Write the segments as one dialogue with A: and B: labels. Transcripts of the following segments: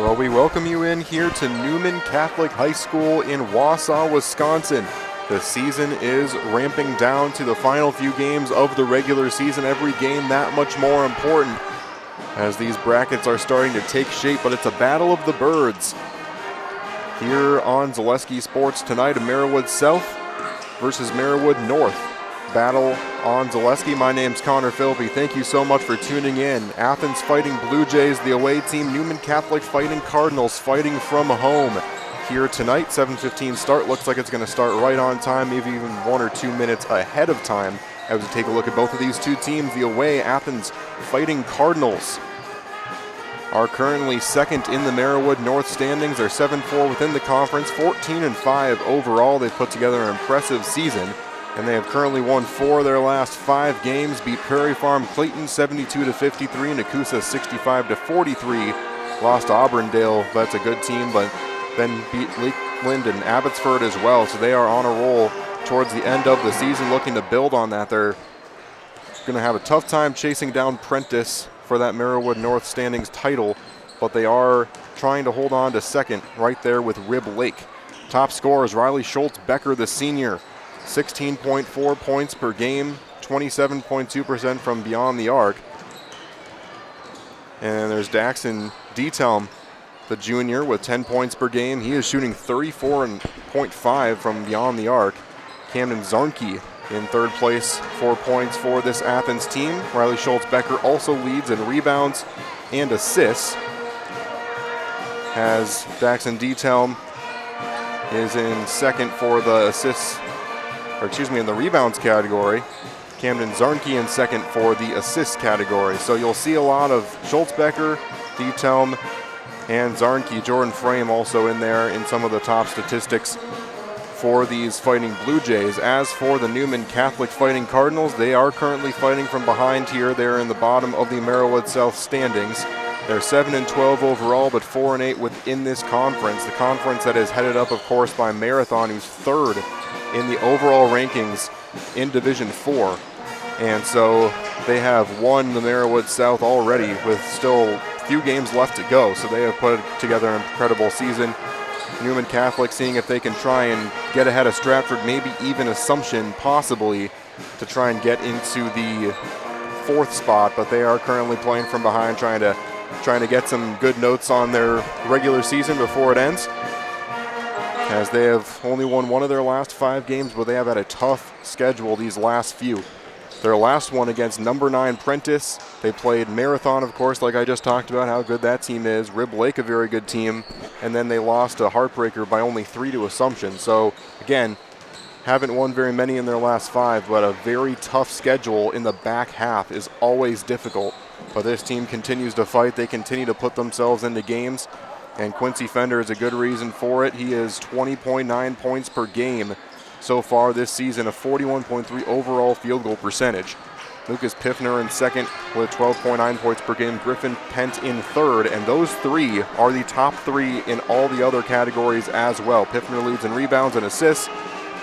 A: Well, we welcome you in here to Newman Catholic High School in Wausau, Wisconsin. The season is ramping down to the final few games of the regular season. Every game that much more important as these brackets are starting to take shape, but it's a battle of the birds. Here on Zaleski Sports tonight, Merriwood South versus Merriwood North. Battle on Zaleski. My name's Connor Philby. Thank you so much for tuning in. Athens fighting Blue Jays, the away team. Newman Catholic fighting Cardinals, fighting from home. Here tonight, 7:15 start. Looks like it's going to start right on time, maybe even 1 or 2 minutes ahead of time. As we take a look at both of these two teams, the away Athens fighting Cardinals are currently second in the Merriwood North standings. They're 7-4 within the conference, 14-5 overall. They've put together an impressive season, and they have currently won 4 of their last 5 games. Beat Prairie Farm Clayton 72-53, Nakusa 65-43. Lost to Auburndale, that's a good team, but then beat Lakeland and Abbotsford as well. So they are on a roll towards the end of the season, looking to build on that. They're going to have a tough time chasing down Prentice for that Merriwood North standings title, but they are trying to hold on to second right there with Rib Lake. Top scorers, Riley Schultz-Becker, the senior, 16.4 points per game, 27.2% from beyond the arc. And there's Daxon Detelm, the junior, with 10 points per game. He is shooting 34.5 from beyond the arc. Camden Zarnke in third place, 4 points for this Athens team. Riley Schultz-Becker also leads in rebounds and assists, as Daxon Detelm is in second for the assists, in the rebounds category. Camden Zarnke in second for the assists category. So you'll see a lot of Schultz-Becker, Detelm, and Zarnke. Jordan Frame also in there in some of the top statistics for these fighting Blue Jays. As for the Newman Catholic fighting Cardinals, they are currently fighting from behind here. They're in the bottom of the Merriwood South standings. They're 7-12 overall, but 4-8 within this conference. The conference that is headed up, of course, by Marathon, who's third in the overall rankings in Division 4. And so they have won the Merriwood South already with still a few games left to go. So they have put together an incredible season. Newman Catholic seeing if they can try and get ahead of Stratford, maybe even Assumption possibly, to try and get into the 4th spot. But they are currently playing from behind, trying to get some good notes on their regular season before it ends, as they have only won 1 of their last 5 games, but they have had a tough schedule these last few. Their last one against number 9 Prentice. They played Marathon, of course, like I just talked about, how good that team is. Rib Lake, a very good team. And then they lost a heartbreaker by only 3 to Assumption. So, again, haven't won very many in their last 5, but a very tough schedule in the back half is always difficult. But this team continues to fight. They continue to put themselves into games. And Quincy Fender is a good reason for it. He is 20.9 points per game so far this season, a 41.3 overall field goal percentage. Lucas Piffner in second with 12.9 points per game. Griffin Pent in third, and those 3 are the top 3 in all the other categories as well. Piffner leads in rebounds and assists,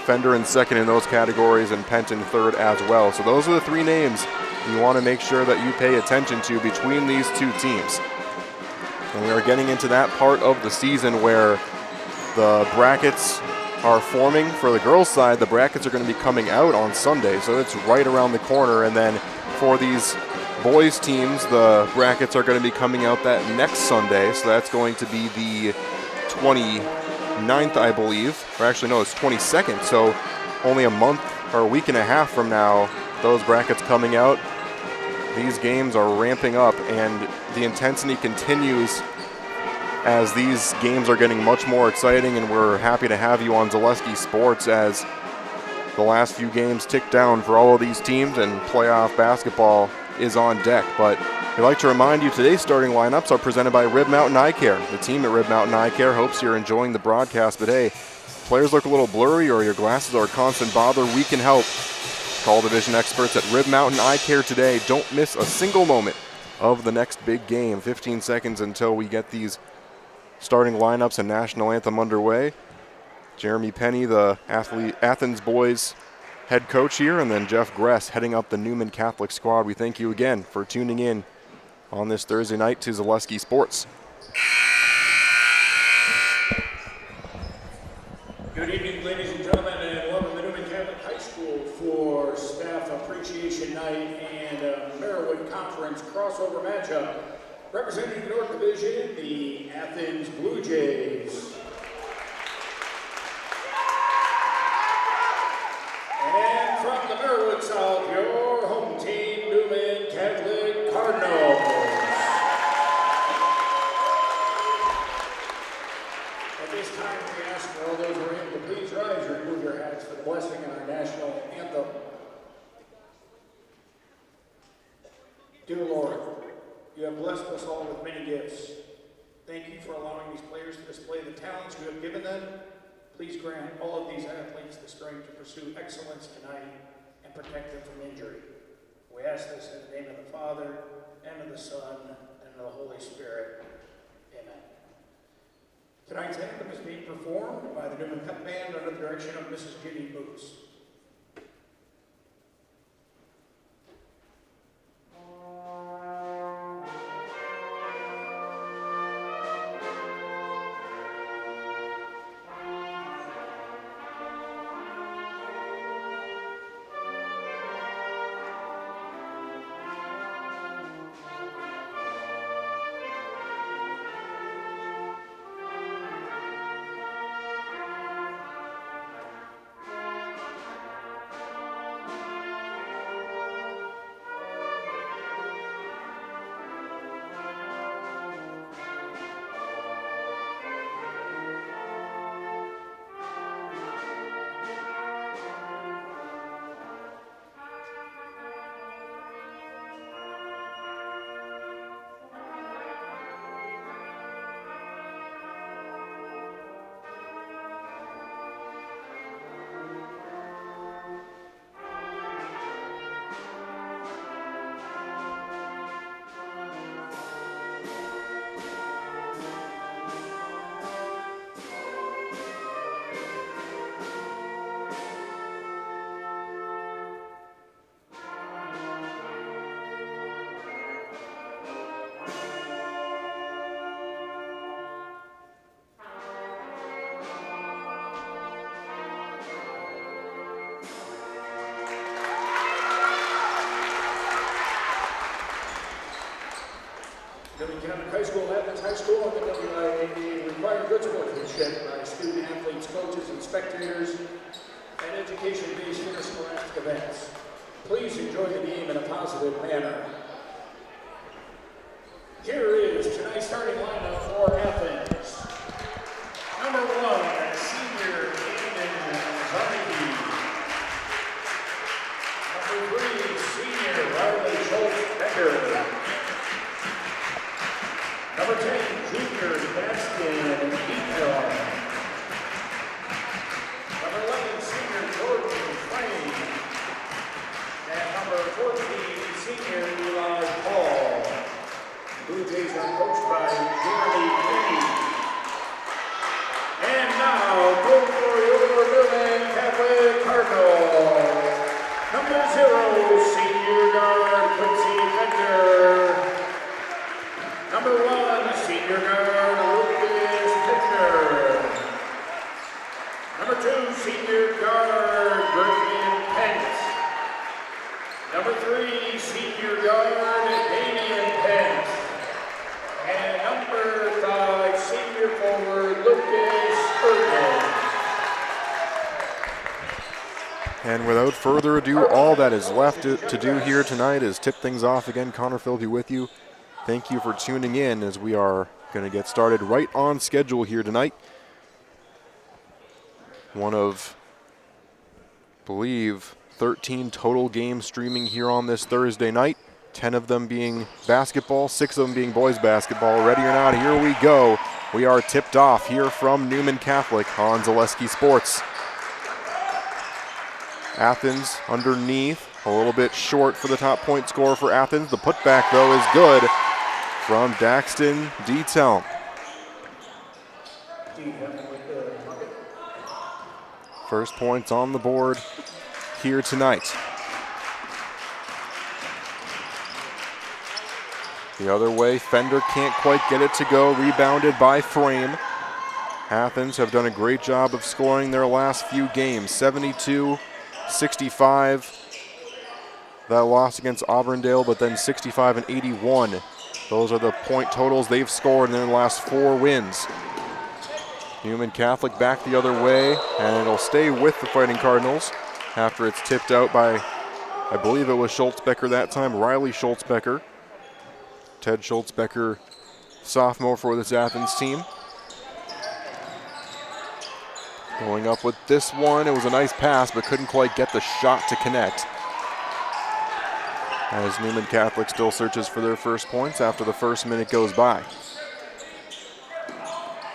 A: Fender in second in those categories, and Pent in third as well. So those are the 3 names you want to make sure that you pay attention to between these 2 teams. And we are getting into that part of the season where the brackets are forming. For the girls' side, the brackets are going to be coming out on Sunday, so it's right around the corner. And then for these boys' teams, the brackets are going to be coming out that next Sunday, so that's going to be the 29th, I believe. Or actually, no, it's 22nd, so only a month or a week and a half from now, those brackets coming out. These games are ramping up, and the intensity continues as these games are getting much more exciting, and we're happy to have you on Zaleski Sports as the last few games tick down for all of these teams and playoff basketball is on deck. But we'd like to remind you today's starting lineups are presented by Rib Mountain Eye Care. The team at Rib Mountain Eye Care hopes you're enjoying the broadcast, but hey, players look a little blurry or your glasses are a constant bother, we can help. Call the vision experts at Rib Mountain Eye Care today. Don't miss a single moment of the next big game. 15 seconds until we get these starting lineups and national anthem underway. Jeremy Penny, the Athens boys head coach here, and then Jeff Gress heading up the Newman Catholic squad. We thank you again for tuning in on this Thursday night to Zaleski Sports.
B: conference crossover matchup. Representing the North Division, the Athens Blue Jays. And from the Merwood South, your home team, Newman Catholic Cardinals. At this time, we ask for all those who are able to please rise and remove your hats for the blessing in our national anthem. Dear Lord, you have blessed us all with many gifts. Thank you for allowing these players to display the talents you have given them. Please grant all of these athletes the strength to pursue excellence tonight and protect them from injury. We ask this in the name of the Father, and of the Son, and of the Holy Spirit. Amen. Tonight's anthem is being performed by the Newman Pep Band under the direction of Mrs. Ginny Boots. High School, Athens High School, and the WIAA required good sportsmanship by student athletes, coaches, and spectators at education-based interscholastic events. Please enjoy the game in a positive manner. Here is tonight's starting lineup for Athens. Number 1, senior Newman Zarnicki. Number 3, senior Riley Schultz-Becker. Number 10, junior Baskin Eaton. Number 11, senior Jordan Frame. And number 14, senior Eli Paul. Blue Jays are coached by Jeremy Kenny. And now, go for your Newman Catholic Cardinals. Number 0, senior guard Quincy Fender. Number 1, senior guard Lucas Pitcher. Number 2, senior guard Griffin Pence. Number 3, senior guard Damian Pence. And number 5, senior forward Lucas Erdman.
A: And without further ado, all that is left to do here tonight is tip things off again. Connor Philby with you. Thank you for tuning in as we are going to get started right on schedule here tonight. One of, I believe, 13 total games streaming here on this Thursday night. 10 of them being basketball, 6 of them being boys basketball. Ready or not, here we go. We are tipped off here from Newman Catholic on Zaleski Sports. Athens underneath, a little bit short for the top point scorer for Athens. The putback, though, is good from Daxton Dietelm. First points on the board here tonight. The other way, Fender can't quite get it to go, rebounded by Frame. Athens have done a great job of scoring their last few games, 72-65. that loss against Auburndale, but then 65 and 81. Those are the point totals they've scored in their last 4 wins. Newman Catholic back the other way, and it'll stay with the Fighting Cardinals after it's tipped out by, I believe it was Schultzbecker that time, Riley Schultzbecker. Ted Schultzbecker, sophomore for this Athens team. Going up with this one, it was a nice pass, but couldn't quite get the shot to connect. As Newman Catholic still searches for their first points after the first minute goes by.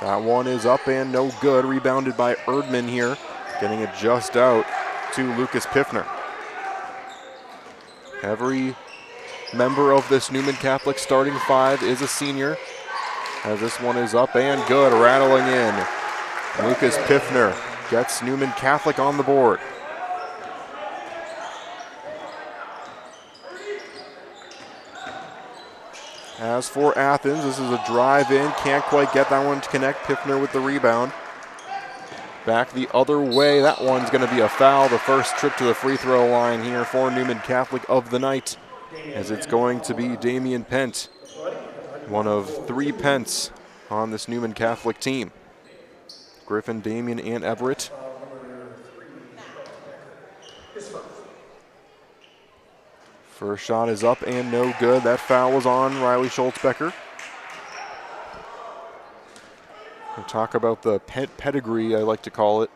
A: That one is up and no good, rebounded by Erdman here, getting it just out to Lucas Piffner. Every member of this Newman Catholic starting 5 is a senior, as this one is up and good, rattling in. Lucas Piffner gets Newman Catholic on the board. As for Athens, this is a drive in, can't quite get that one to connect. Piffner with the rebound. Back the other way, that one's going to be a foul. The first trip to the free throw line here for Newman Catholic of the night, as it's going to be Damian Pent, one of 3 Pents on this Newman Catholic team. Griffin, Damian, and Everett. First shot is up and no good. That foul was on Riley Schultzbecker. We'll talk about the pedigree, I like to call it.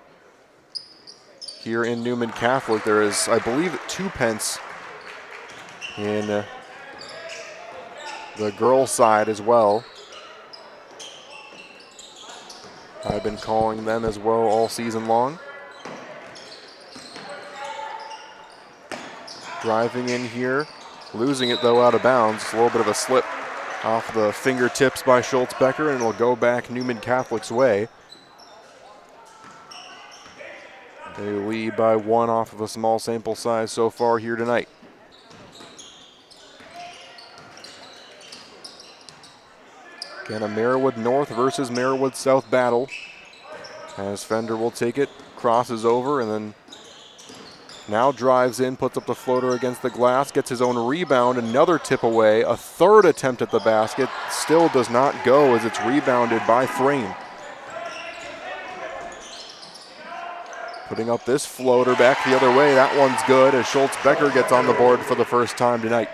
A: Here in Newman Catholic, there is, I believe, 2 Pents in the girls' side as well. I've been calling them as well all season long. Driving in here, losing it though out of bounds. It's a little bit of a slip off the fingertips by Schultzbecker, and it'll go back Newman Catholic's way. They lead by 1 off of a small sample size so far here tonight. Again, a Merriwood North versus Merriwood South battle. As Fender will take it, crosses over, and then now drives in, puts up the floater against the glass, gets his own rebound, another tip away, a third attempt at the basket, still does not go as it's rebounded by Frame. Putting up this floater back the other way, that one's good as Schultzbecker gets on the board for the first time tonight.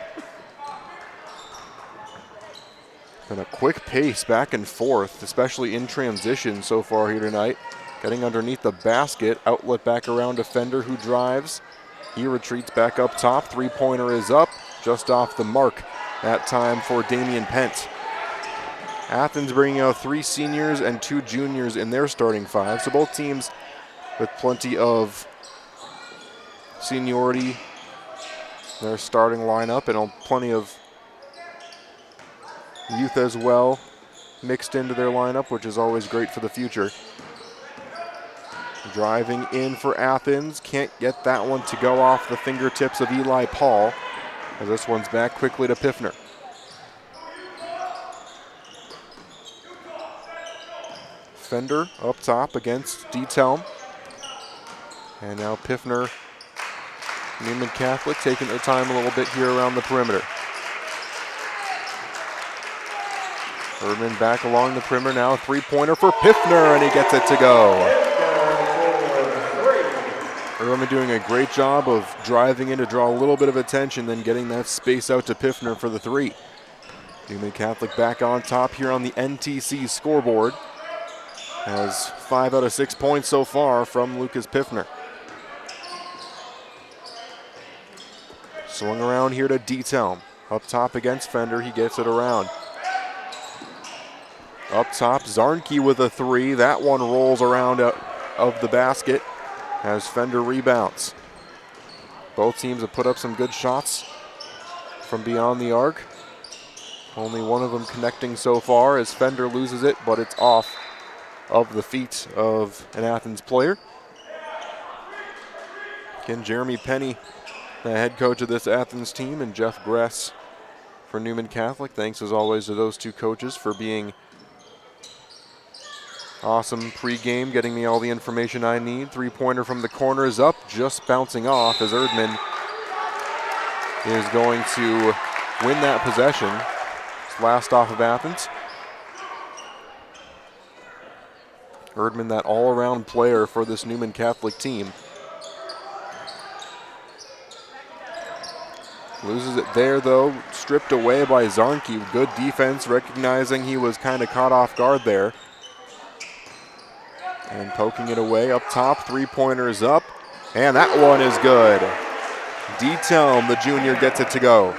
A: Been a quick pace back and forth, especially in transition so far here tonight. Getting underneath the basket, outlet back around to Fender, who drives. He retreats back up top. 3-pointer is up, just off the mark that time for Damian Pent. Athens bringing out 3 seniors and 2 juniors in their starting 5. So both teams with plenty of seniority in their starting lineup and plenty of youth as well mixed into their lineup, which is always great for the future. Driving in for Athens, can't get that one to go off the fingertips of Eli Paul, as this one's back quickly to Piffner. Fender up top against D. Telm. And now Piffner, Newman Catholic, taking their time a little bit here around the perimeter. Erdman back along the perimeter now, 3-pointer for Piffner, and he gets it to go. Erdman doing a great job of driving in to draw a little bit of attention, then getting that space out to Piffner for the 3. Newman Catholic back on top here on the NTC scoreboard. Has 5 out of 6 points so far from Lucas Piffner. Swung around here to D. Telm. Up top against Fender, he gets it around. Up top, Zarnke with a 3. That one rolls around out of the basket as Fender rebounds. Both teams have put up some good shots from beyond the arc. Only one of them connecting so far as Fender loses it, but it's off of the feet of an Athens player. Again, Jeremy Penny, the head coach of this Athens team, and Jeff Gress for Newman Catholic. Thanks as always to those 2 coaches for being awesome pregame, getting me all the information I need. 3-pointer from the corner is up, just bouncing off as Erdman is going to win that possession. It's last off of Athens. Erdman, that all-around player for this Newman Catholic team. Loses it there, though. Stripped away by Zarnke. Good defense, recognizing he was kind of caught off guard there. And poking it away up top. Three-pointer is up. And that one is good. D-Telm, the junior, gets it to go.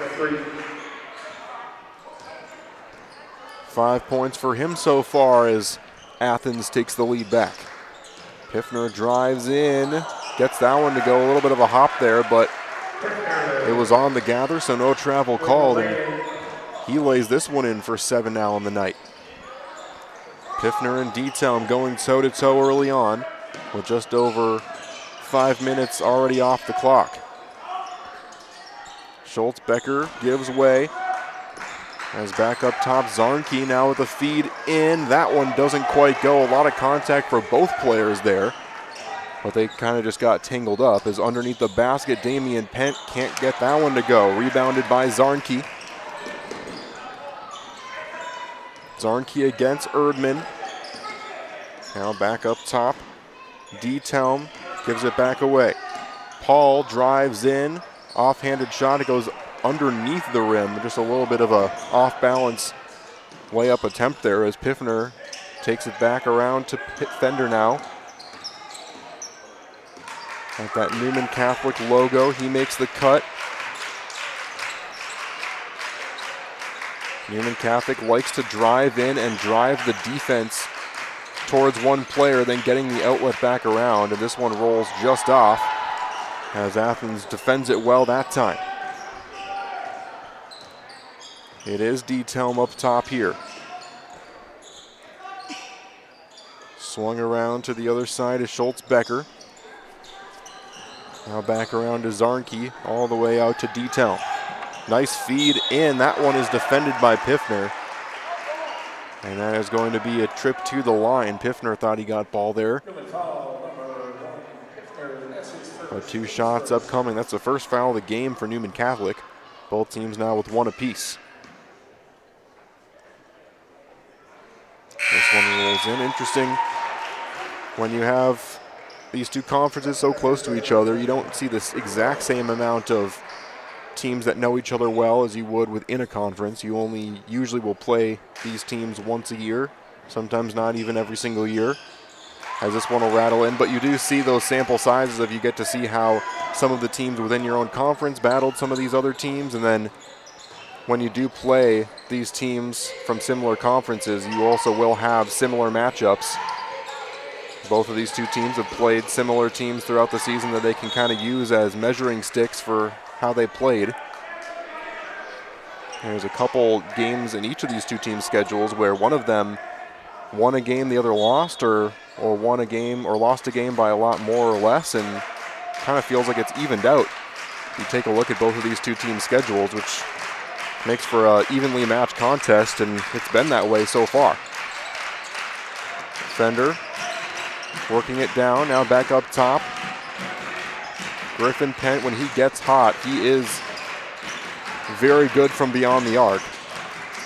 A: 5 points for him so far as Athens takes the lead back. Piffner drives in. Gets that one to go. A little bit of a hop there, but it was on the gather, so no travel called, and he lays this one in for 7 now on the night. Piffner and D-Telm going toe-to-toe early on with just over 5 minutes already off the clock. Schultz-Becker gives way. As back up top, Zarnke now with a feed in. That one doesn't quite go. A lot of contact for both players there, but they kind of just got tangled up. As underneath the basket, Damian Pent can't get that one to go. Rebounded by Zarnke. Zarnke against Erdman. Now back up top. D-Telm gives it back away. Paul drives in. Offhanded shot. It goes underneath the rim. Just a little bit of a off-balance layup attempt there as Piffner takes it back around to Fender now. Like that Newman Catholic logo, he makes the cut. Newman Catholic likes to drive in and drive the defense towards one player, then getting the outlet back around, and this one rolls just off as Athens defends it well that time. It is D-Telm up top here. Swung around to the other side is Schultz-Becker. Now back around to Zarnke, all the way out to D-Telm. Nice feed in. That one is defended by Piffner. And that is going to be a trip to the line. Piffner thought he got ball there. But 2 shots upcoming. That's the first foul of the game for Newman Catholic. Both teams now with 1 apiece. This one rolls in. Interesting. When you have these two conferences so close to each other, you don't see this exact same amount of teams that know each other well as you would within a conference. You only usually will play these teams once a year, sometimes not even every single year, as this one will rattle in. But you do see those sample sizes if you get to see how some of the teams within your own conference battled some of these other teams, and then when you do play these teams from similar conferences, you also will have similar matchups. Both of these two teams have played similar teams throughout the season that they can kind of use as measuring sticks for how they played. There's a couple games in each of these two teams' schedules where one of them won a game, the other lost, or won a game or lost a game by a lot more or less, and kind of feels like it's evened out. You take a look at both of these two teams' schedules, which makes for an evenly matched contest, and it's been that way so far. Fender working it down, now back up top. Griffin Pent, when he gets hot, he is very good from beyond the arc.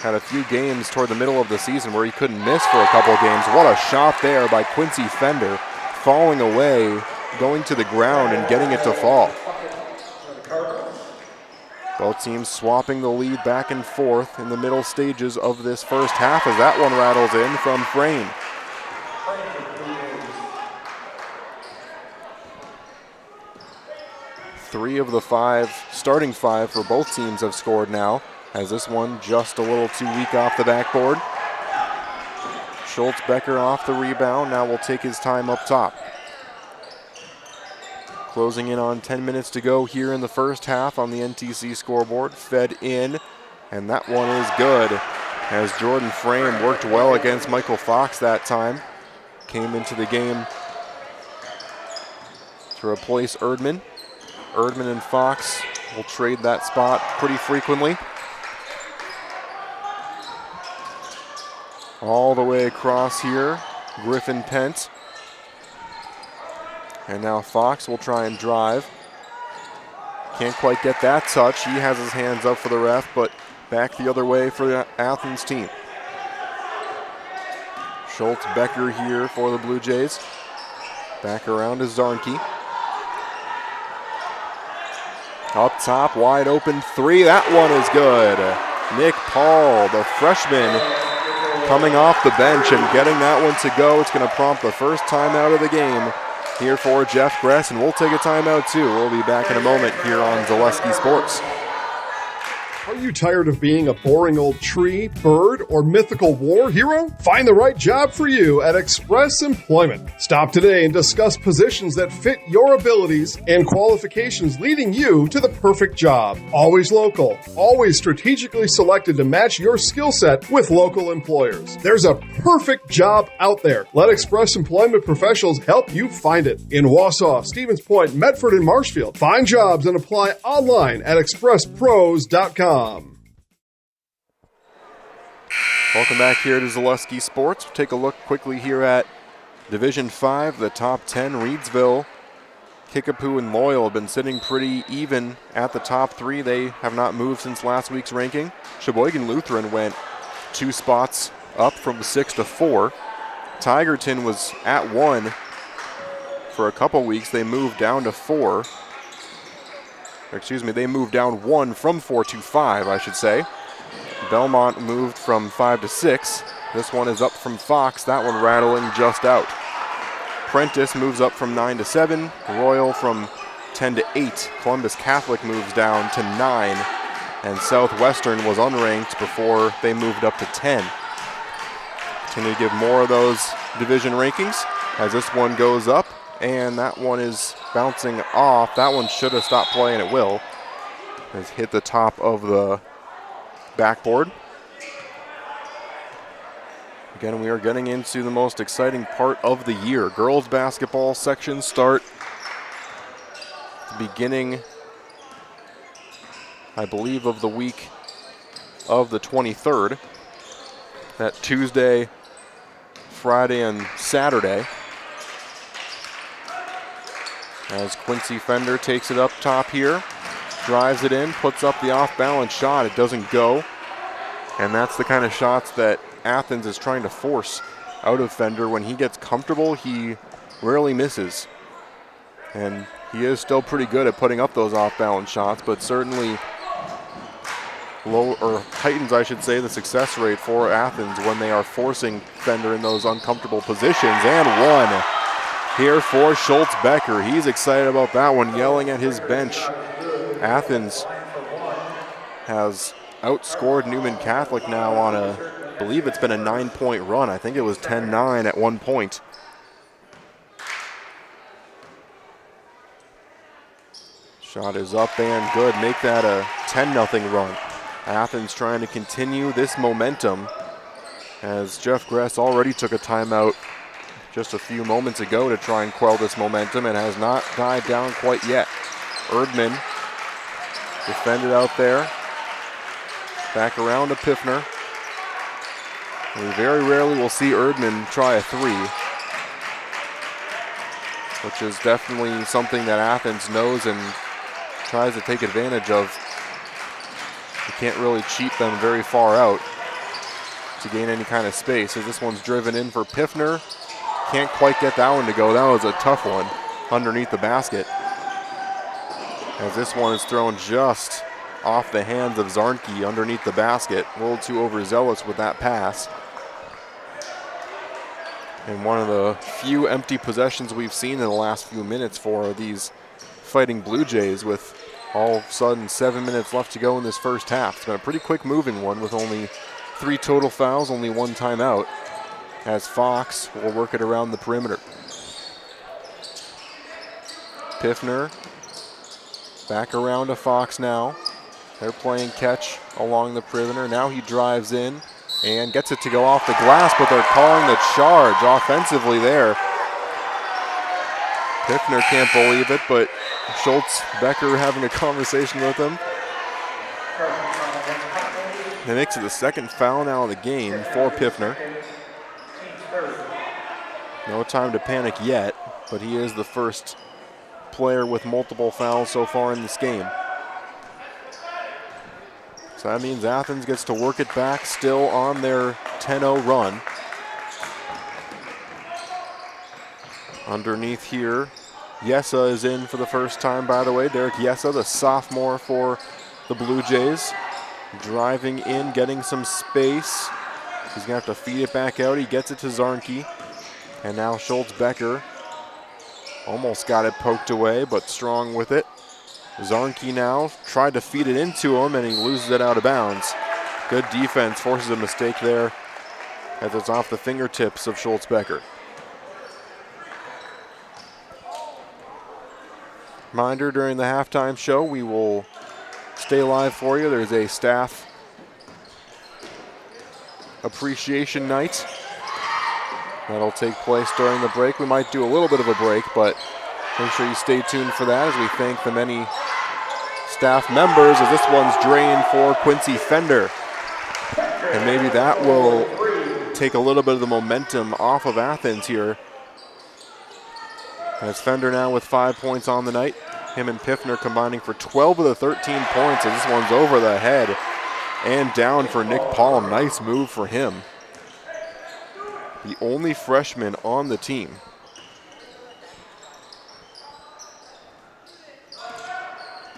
A: Had a few games toward the middle of the season where he couldn't miss for a couple of games. What a shot there by Quincy Fender, falling away, going to the ground and getting it to fall. Both teams swapping the lead back and forth in the middle stages of this first half as that one rattles in from Frame. Three of the starting five for both teams have scored now, as this one just a little too weak off the backboard. Schultz-Becker off the rebound, now will take his time up top. Closing in on 10 minutes to go here in the first half on the NTC scoreboard. Fed in, and that one is good, as Jordan Frame worked well against Michael Fox that time. Came into the game to replace Erdman. Erdman and Fox will trade that spot pretty frequently. All the way across here, Griffin Pent. And now Fox will try and drive. Can't quite get that touch. He has his hands up for the ref, but back the other way for the Athens team. Schultz Becker here for the Blue Jays. Back around to Zarnke. Up top, wide open three. That one is good. Nick Paul, the freshman, coming off the bench and getting that one to go. It's going to prompt the first timeout of the game here for Jeff Gress, and we'll take a timeout too. We'll be back in a moment here on Zaleski Sports.
C: Are you tired of being a boring old tree, bird, or mythical war hero? Find the right job for you at Express Employment. Stop today and discuss positions that fit your abilities and qualifications, leading you to the perfect job. Always local, always strategically selected to match your skill set with local employers. There's a perfect job out there. Let Express Employment professionals help you find it. In Wausau, Stevens Point, Medford, and Marshfield. Find jobs and apply online at expresspros.com.
A: Welcome back here to Zaleski Sports. We'll take a look quickly here at Division 5, the top 10. Reedsville, Kickapoo, and Loyal have been sitting pretty even at the top 3. They have not moved since last week's ranking. Sheboygan Lutheran went 2 spots up from 6 to 4. Tigerton was at 1 for a couple weeks. They moved down to 4. They moved down 1 from 4 to 5, I should say. Belmont moved from 5 to 6. This one is up from Fox. That one rattling just out. Prentice moves up from 9 to 7. Royal from 10 to 8. Columbus Catholic moves down to 9. And Southwestern was unranked before they moved up to 10. Continue to give more of those division rankings as this one goes up. And that one is bouncing off. That one should have stopped playing. It will. It's hit the top of the backboard. Again, we are getting into the most exciting part of the year. Girls basketball sections start at the beginning, I believe, of the week of the 23rd. That Tuesday, Friday, and Saturday. As Quincy Fender takes it up top here, drives it in, puts up the off-balance shot. It doesn't go. And that's the kind of shots that Athens is trying to force out of Fender. When he gets comfortable, he rarely misses. And he is still pretty good at putting up those off-balance shots, but certainly heightens, I should say, the success rate for Athens when they are forcing Fender in those uncomfortable positions. And one here for Schultz Becker. He's excited about that one, yelling at his bench. Athens has outscored Newman Catholic now on I believe it's been a 9-point run. I think it was 10-9 at one point. Shot is up and good. Make that a 10-0 run. Athens trying to continue this momentum as Jeff Gress already took a timeout just a few moments ago to try and quell this momentum and has not died down quite yet. Erdman defended out there. Back around to Piffner. We very rarely will see Erdman try a 3, which is definitely something that Athens knows and tries to take advantage of. You can't really cheat them very far out to gain any kind of space. As this one's driven in for Piffner. Can't quite get that one to go. That was a tough one underneath the basket. As this one is thrown just off the hands of Zarnke underneath the basket. A little too overzealous with that pass. And one of the few empty possessions we've seen in the last few minutes for these Fighting Blue Jays, with all of a sudden 7 minutes left to go in this first half. It's been a pretty quick moving one with only 3 total fouls, only 1 timeout, as Fox will work it around the perimeter. Piffner back around to Fox now. They're playing catch along the perimeter. Now he drives in and gets it to go off the glass, but they're calling the charge offensively there. Piffner can't believe it, but Schultz Becker having a conversation with him. That makes it the second foul now of the game for Piffner. No time to panic yet, but he is the first player with multiple fouls so far in this game. So that means Athens gets to work it back, still on their 10-0 run. Underneath here, Yesa is in for the first time, by the way. Derek Yesa, the sophomore for the Blue Jays. Driving in, getting some space. He's going to have to feed it back out. He gets it to Zarnke. And now Schultz-Becker almost got it poked away, but strong with it. Zarnke now tried to feed it into him, and he loses it out of bounds. Good defense, forces a mistake there as it's off the fingertips of Schultz-Becker. Reminder, during the halftime show, we will stay live for you. There's a staff appreciation night that'll take place during the break. We might do a little bit of a break, but make sure you stay tuned for that as we thank the many staff members, as this one's drained for Quincy Fender. And maybe that will take a little bit of the momentum off of Athens here. As Fender now with 5 points on the night. Him and Piffner combining for 12 of the 13 points, as this one's over the head and down for Nick Palm. Nice move for him. The only freshman on the team.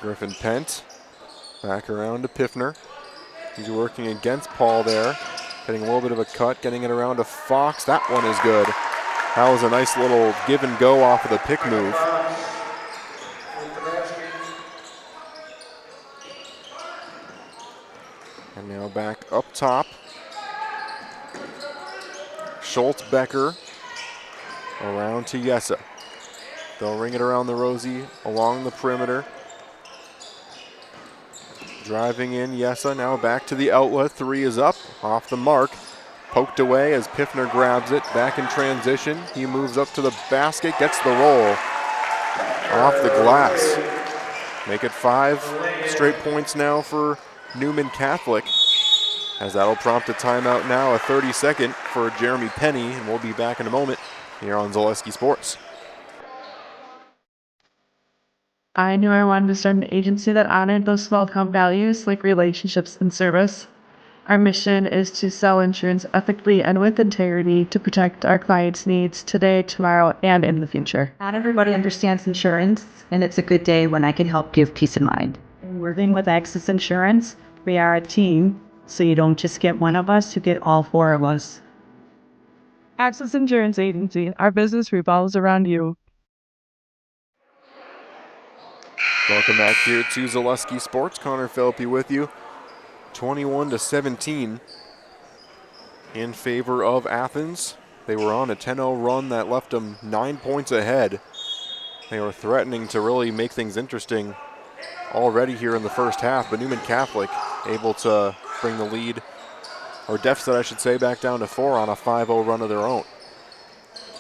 A: Griffin Pent back around to Piffner. He's working against Paul there. Getting a little bit of a cut, getting it around to Fox. That one is good. That was a nice little give and go off of the pick move. And now back up top. Schultz-Becker around to Yesa. They'll ring it around the Rosie along the perimeter. Driving in, Yesa now back to the outlet. Three is up, off the mark. Poked away as Piffner grabs it. Back in transition. He moves up to the basket, gets the roll. Off the glass. Make it 5 straight points now for Newman Catholic, as that'll prompt a timeout now, a 30-second for Jeremy Penny, and we'll be back in a moment here on Zaleski Sports.
D: I knew I wanted to start an agency that honored those small town values like relationships and service. Our mission is to sell insurance ethically and with integrity to protect our clients' needs today, tomorrow, and in the future.
E: Not everybody understands insurance, and it's a good day when I can help give peace of mind.
F: Working with Access Insurance, we are a team, so you don't just get one of us, you get all 4 of us.
D: Access Insurance Agency, our business revolves around you.
A: Welcome back here to Zaleski Sports. Connor Philippi with you. 21-17 in favor of Athens. They were on a 10-0 run that left them 9 points ahead. They were threatening to really make things interesting already here in the first half, but Newman Catholic able to bring the lead, or deficit I should say, back down to 4 on a 5-0 run of their own.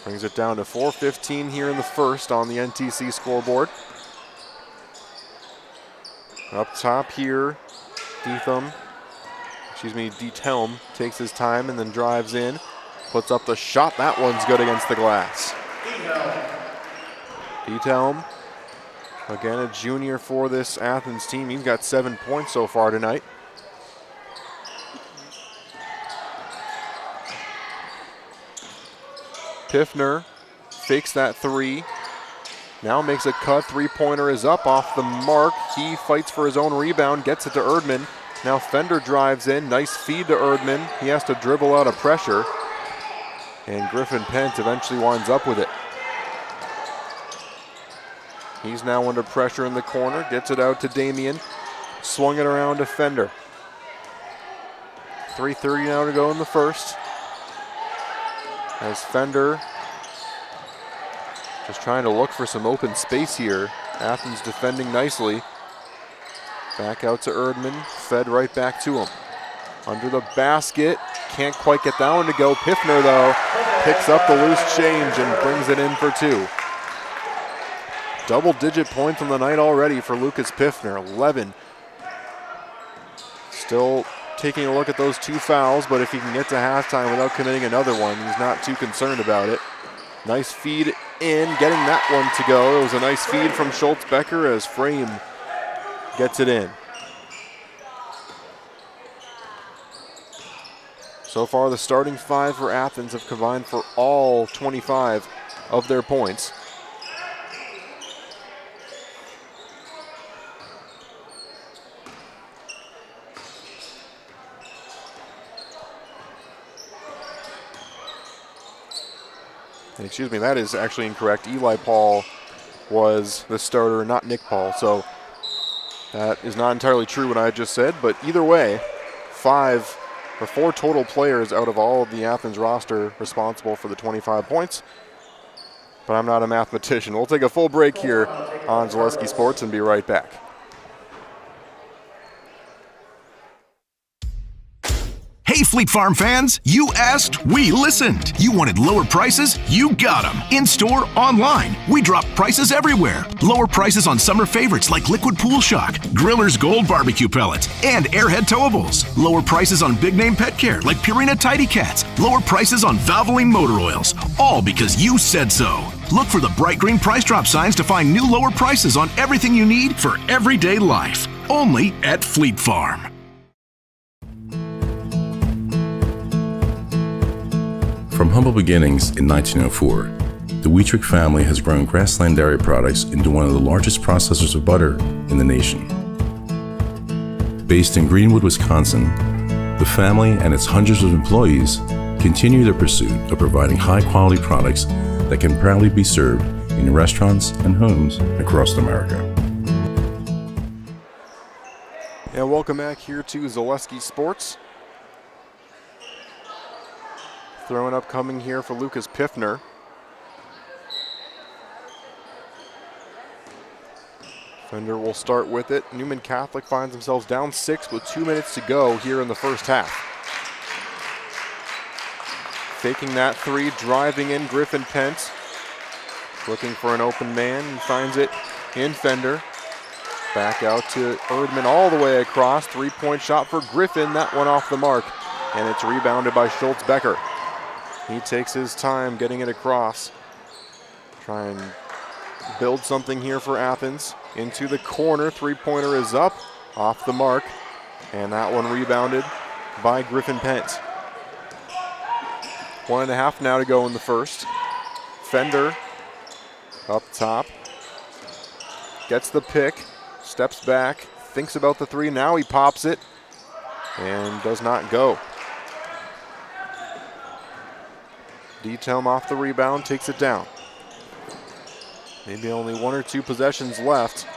A: Brings it down to 4:15 here in the first on the NTC scoreboard. Up top here, Detelm takes his time and then drives in, puts up the shot. That one's good against the glass. Detelm, again a junior for this Athens team. He's got 7 points so far tonight. Piffner fakes that 3. Now makes a cut, 3-pointer is up off the mark. He fights for his own rebound, gets it to Erdman. Now Fender drives in, nice feed to Erdman. He has to dribble out of pressure. And Griffin Pent eventually winds up with it. He's now under pressure in the corner, gets it out to Damian. Swung it around to Fender. 3:30 now to go in the first. As Fender just trying to look for some open space here. Athens defending nicely. Back out to Erdman, fed right back to him. Under the basket, can't quite get that one to go. Piffner, though, picks up the loose change and brings it in for 2. Double-digit points on the night already for Lucas Piffner, 11. Still taking a look at those 2 fouls, but if he can get to halftime without committing another one, he's not too concerned about it. Nice feed in, getting that one to go. It was a nice feed from Schultz-Becker as Frame gets it in. So far, the starting 5 for Athens have combined for all 25 of their points. And excuse me, that is actually incorrect. Eli Paul was the starter, not Nick Paul. So that is not entirely true what I just said, but either way, 4 total players out of all of the Athens roster responsible for the 25 points. But I'm not a mathematician. We'll take a full break here on Zaleski Sports and be right back.
G: Hey, Fleet Farm fans, you asked, we listened. You wanted lower prices? You got them. In-store, online. We drop prices everywhere. Lower prices on summer favorites like Liquid Pool Shock, Griller's Gold Barbecue Pellets, and Airhead Towables. Lower prices on big name pet care like Purina Tidy Cats. Lower prices on Valvoline motor oils. All because you said so. Look for the bright green price drop signs to find new lower prices on everything you need for everyday life. Only at Fleet Farm.
H: From humble beginnings in 1904, the Wheatrick family has grown Grassland Dairy Products into one of the largest processors of butter in the nation. Based in Greenwood, Wisconsin, the family and its hundreds of employees continue their pursuit of providing high-quality products that can proudly be served in restaurants and homes across America.
A: And welcome back here to Zaleski Sports. Throwing up coming here for Lucas Piffner. Fender will start with it. Newman Catholic finds themselves down 6 with 2 minutes to go here in the first half. Faking that 3, driving in Griffin Pence. Looking for an open man, and finds it in Fender. Back out to Erdman all the way across. 3-point shot for Griffin, that one off the mark. And it's rebounded by Schultz Becker. He takes his time getting it across. Try and build something here for Athens. Into the corner, 3-pointer is up, off the mark. And that one rebounded by Griffin Pence. 1.5 now to go in the first. Fender up top. Gets the pick, steps back, thinks about the 3. Now he pops it and does not go. D-Telm off the rebound, takes it down. Maybe only 1 or 2 possessions left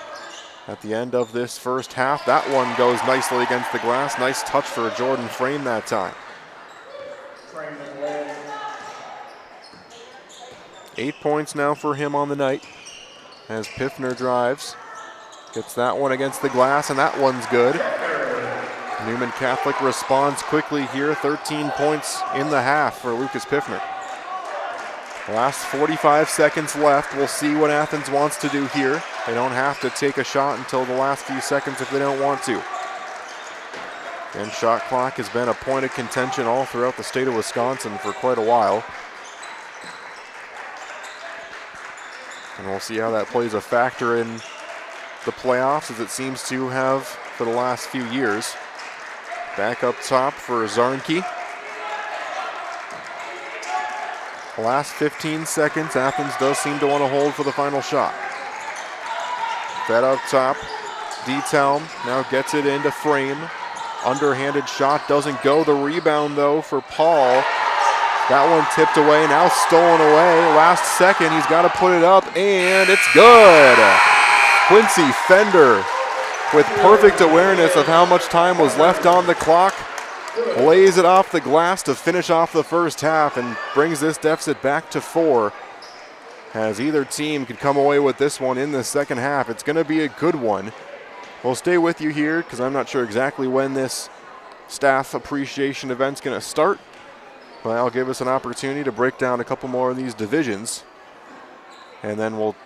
A: at the end of this first half. That one goes nicely against the glass. Nice touch for Jordan Frame that time. 8 points now for him on the night as Piffner drives. Gets that one against the glass, and that one's good. Newman Catholic responds quickly here. 13 points in the half for Lucas Piffner. Last 45 seconds left. We'll see what Athens wants to do here. They don't have to take a shot until the last few seconds if they don't want to. And shot clock has been a point of contention all throughout the state of Wisconsin for quite a while. And we'll see how that plays a factor in the playoffs, as it seems to have for the last few years. Back up top for Zarnke. The last 15 seconds, Athens does seem to want to hold for the final shot. Fed up top, D-Telm now gets it into Frame. Underhanded shot doesn't go. The rebound though for Paul. That one tipped away, now stolen away. Last second, he's got to put it up, and it's good. Quincy Fender, with perfect awareness of how much time was left on the clock, lays it off the glass to finish off the first half and brings this deficit back to 4. As either team could come away with this one in the second half, it's going to be a good one. We'll stay with you here because I'm not sure exactly when this staff appreciation event's going to start. But that'll give us an opportunity to break down a couple more of these divisions. And then we'll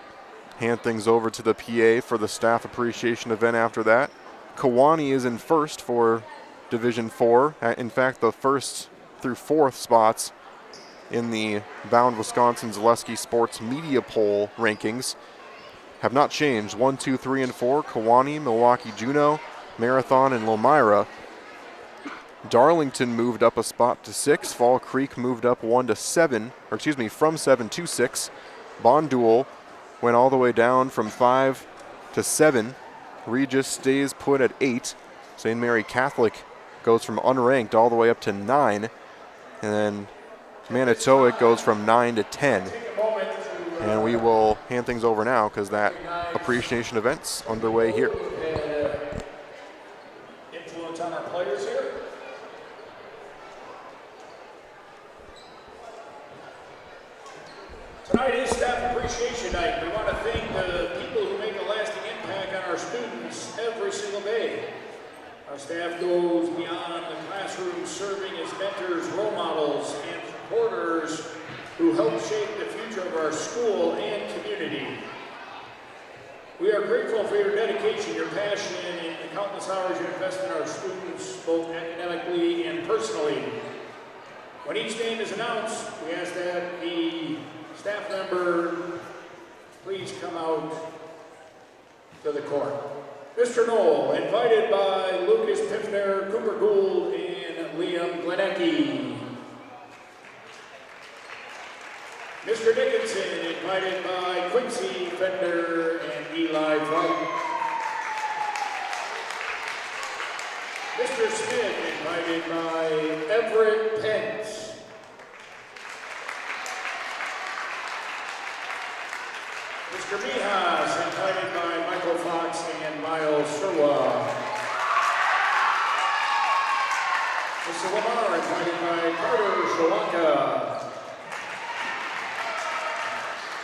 A: hand things over to the PA for the staff appreciation event after that. Kewanee is in first for Division 4. In fact, the first through 4th spots in the Bound Wisconsin Zaleski Sports Media Poll rankings have not changed. 1, 2, 3, and 4. Kewanee, Milwaukee Juneau, Marathon, and Lomira. Darlington moved up a spot to 6. Fall Creek moved up 1 to 7, or excuse me, from 7 to 6. Bondul went all the way down from 5 to 7. Regis stays put at 8. St. Mary Catholic goes from unranked all the way up to 9. And then Manitowoc goes from 9 to 10. And we will hand things over now because that appreciation event's underway here.
B: Influence on our players here. Tonight is Staff Appreciation Night. We want to thank the people who make a lasting impact on our students every single day. Our staff goes beyond the classroom, serving as mentors, role models, and supporters who help shape the future of our school and community. We are grateful for your dedication, your passion, and the countless hours you invest in our students, both academically and personally. When each name is announced, we ask that the staff member please come out to the court. Mr. Knoll, invited by Lucas Piffner, Cooper Gould, and Liam Glenecki. Mr. Dickinson, invited by Quincy Fender and Eli White. Mr. Smith, invited by Everett Pence. Mr. Mijas, invited by Michael Fox and Miles Sherwa. Mr. Lamar, invited by Carter Shawaka.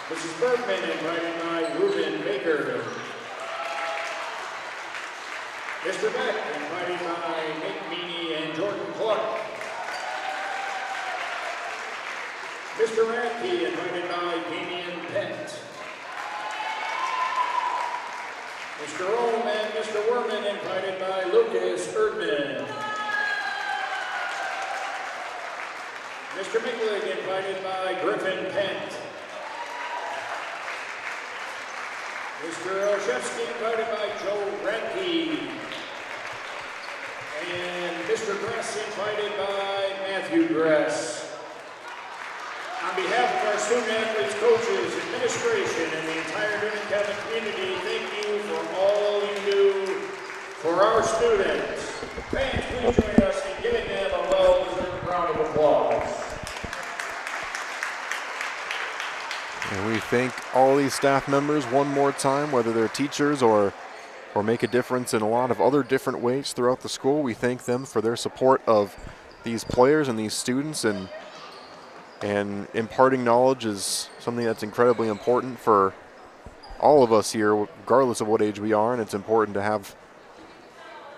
B: Mrs. Bergman, invited by Ruben Baker. Mr. Beck, invited by Nick Meany and Jordan Clark. Mr. Radke, invited by Damian Pent. Mr. Ohm and Mr. Werman, invited by Lucas Erdman. Mr. Micklig, invited by Griffin Pent. Mr. Olszewski, invited by Joe Radke. And Mr. Gress, invited by Matthew Gress. On behalf of our student athletes, coaches, administration, and the entire Newman Catholic community, thank you for all you do for our students. Fans, please join us in giving them a well-deserved round of applause.
A: And we thank all these staff members one more time, whether they're teachers or make a difference in a lot of other different ways throughout the school. We thank them for their support of these players and these students, and imparting knowledge is something that's incredibly important for all of us here, regardless of what age we are, and it's important to have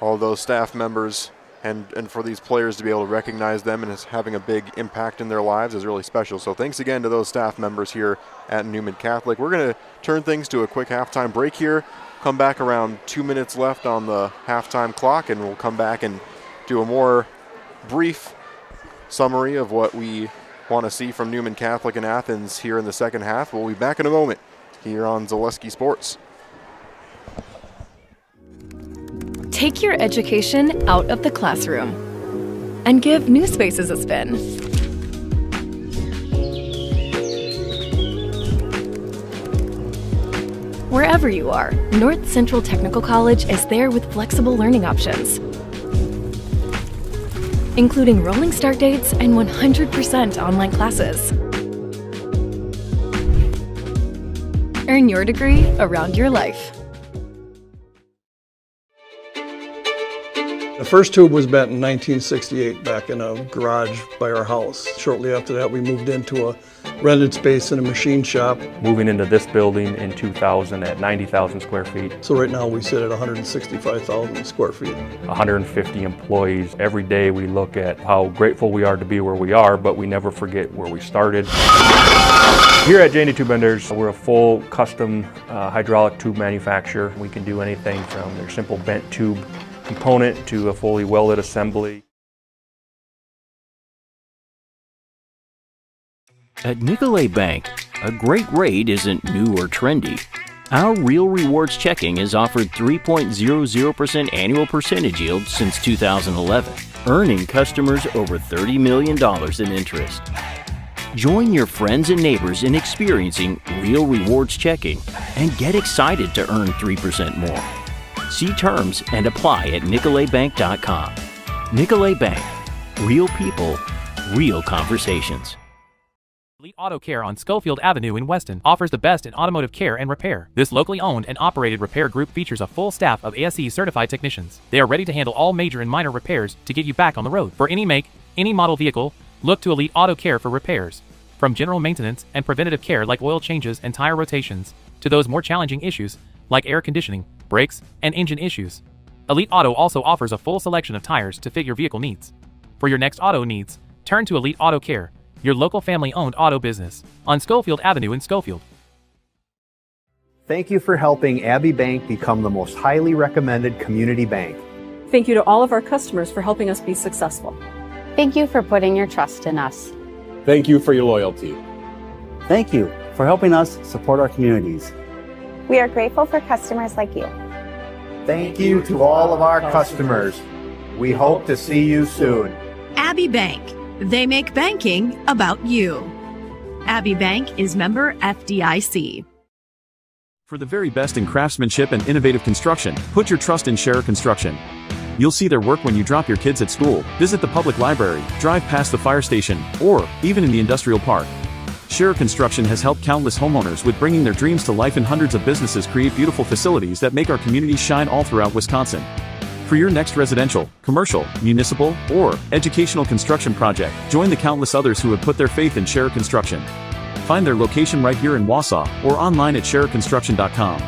A: all those staff members and for these players to be able to recognize them and as having a big impact in their lives is really special. So thanks again to those staff members here at Newman Catholic. We're going to turn things to a quick halftime break here, come back around 2 minutes left on the halftime clock, and we'll come back and do a more brief summary of what we want to see from Newman Catholic and Athens here in the second half. We'll be back in a moment here on Zaleski Sports.
I: Take your education out of the classroom and give New Spaces a spin. Wherever you are, North Central Technical College is there with flexible learning options, including rolling start dates and 100% online classes. Earn your degree around your life.
J: The first tube was bent in 1968 back in a garage by our house. Shortly after that, we moved into a rented space in a machine shop.
K: Moving into this building in 2000 at 90,000 square feet.
J: So right now we sit at 165,000 square feet.
K: 150 employees. Every day we look at how grateful we are to be where we are, but we never forget where we started. Here at J&D Tube Benders, we're a full custom hydraulic tube manufacturer. We can do anything from their simple bent tube component to a fully welded assembly.
L: At Nicolay Bank, a great rate isn't new or trendy. Our Real Rewards checking has offered 3.00% annual percentage yield since 2011. earning customers over $30 million in interest. Join your friends and neighbors in experiencing real rewards checking and get excited to earn 3% more. See terms and apply at NicolaBank.com. Nicolay Bank. Real people, real conversations.
M: Elite Auto Care on Schofield Avenue in Weston offers the best in automotive care and repair. This locally owned and operated repair group features a full staff of ASE certified technicians. They are ready to handle all major and minor repairs to get you back on the road. For any make, any model vehicle, look to Elite Auto Care for repairs. From general maintenance and preventative care like oil changes and tire rotations, to those more challenging issues like air conditioning, brakes, and engine issues. Elite Auto also offers a full selection of tires to fit your vehicle needs. For your next auto needs, turn to Elite Auto Care, your local family-owned auto business, on Schofield Avenue in Schofield.
N: Thank you for helping Abbey Bank become the most highly recommended community bank.
O: Thank you to all of our customers for helping us be successful.
P: Thank you for putting your trust in us.
Q: Thank you for your loyalty.
R: Thank you for helping us support our communities.
S: We are grateful for customers like you.
N: Thank you to all of our customers. We hope to see you soon.
T: Abbey Bank. They make banking about you. Abbey Bank is member FDIC.
U: For the very best in craftsmanship and innovative construction, put your trust in Scherer Construction. You'll see their work when you drop your kids at school, visit the public library, drive past the fire station, or even in the industrial park. Scherer Construction has helped countless homeowners with bringing their dreams to life, and hundreds of businesses create beautiful facilities that make our communities shine all throughout Wisconsin. For your next residential, commercial, municipal, or educational construction project, join the countless others who have put their faith in Scherer Construction. Find their location right here in Wausau or online at schererconstruction.com.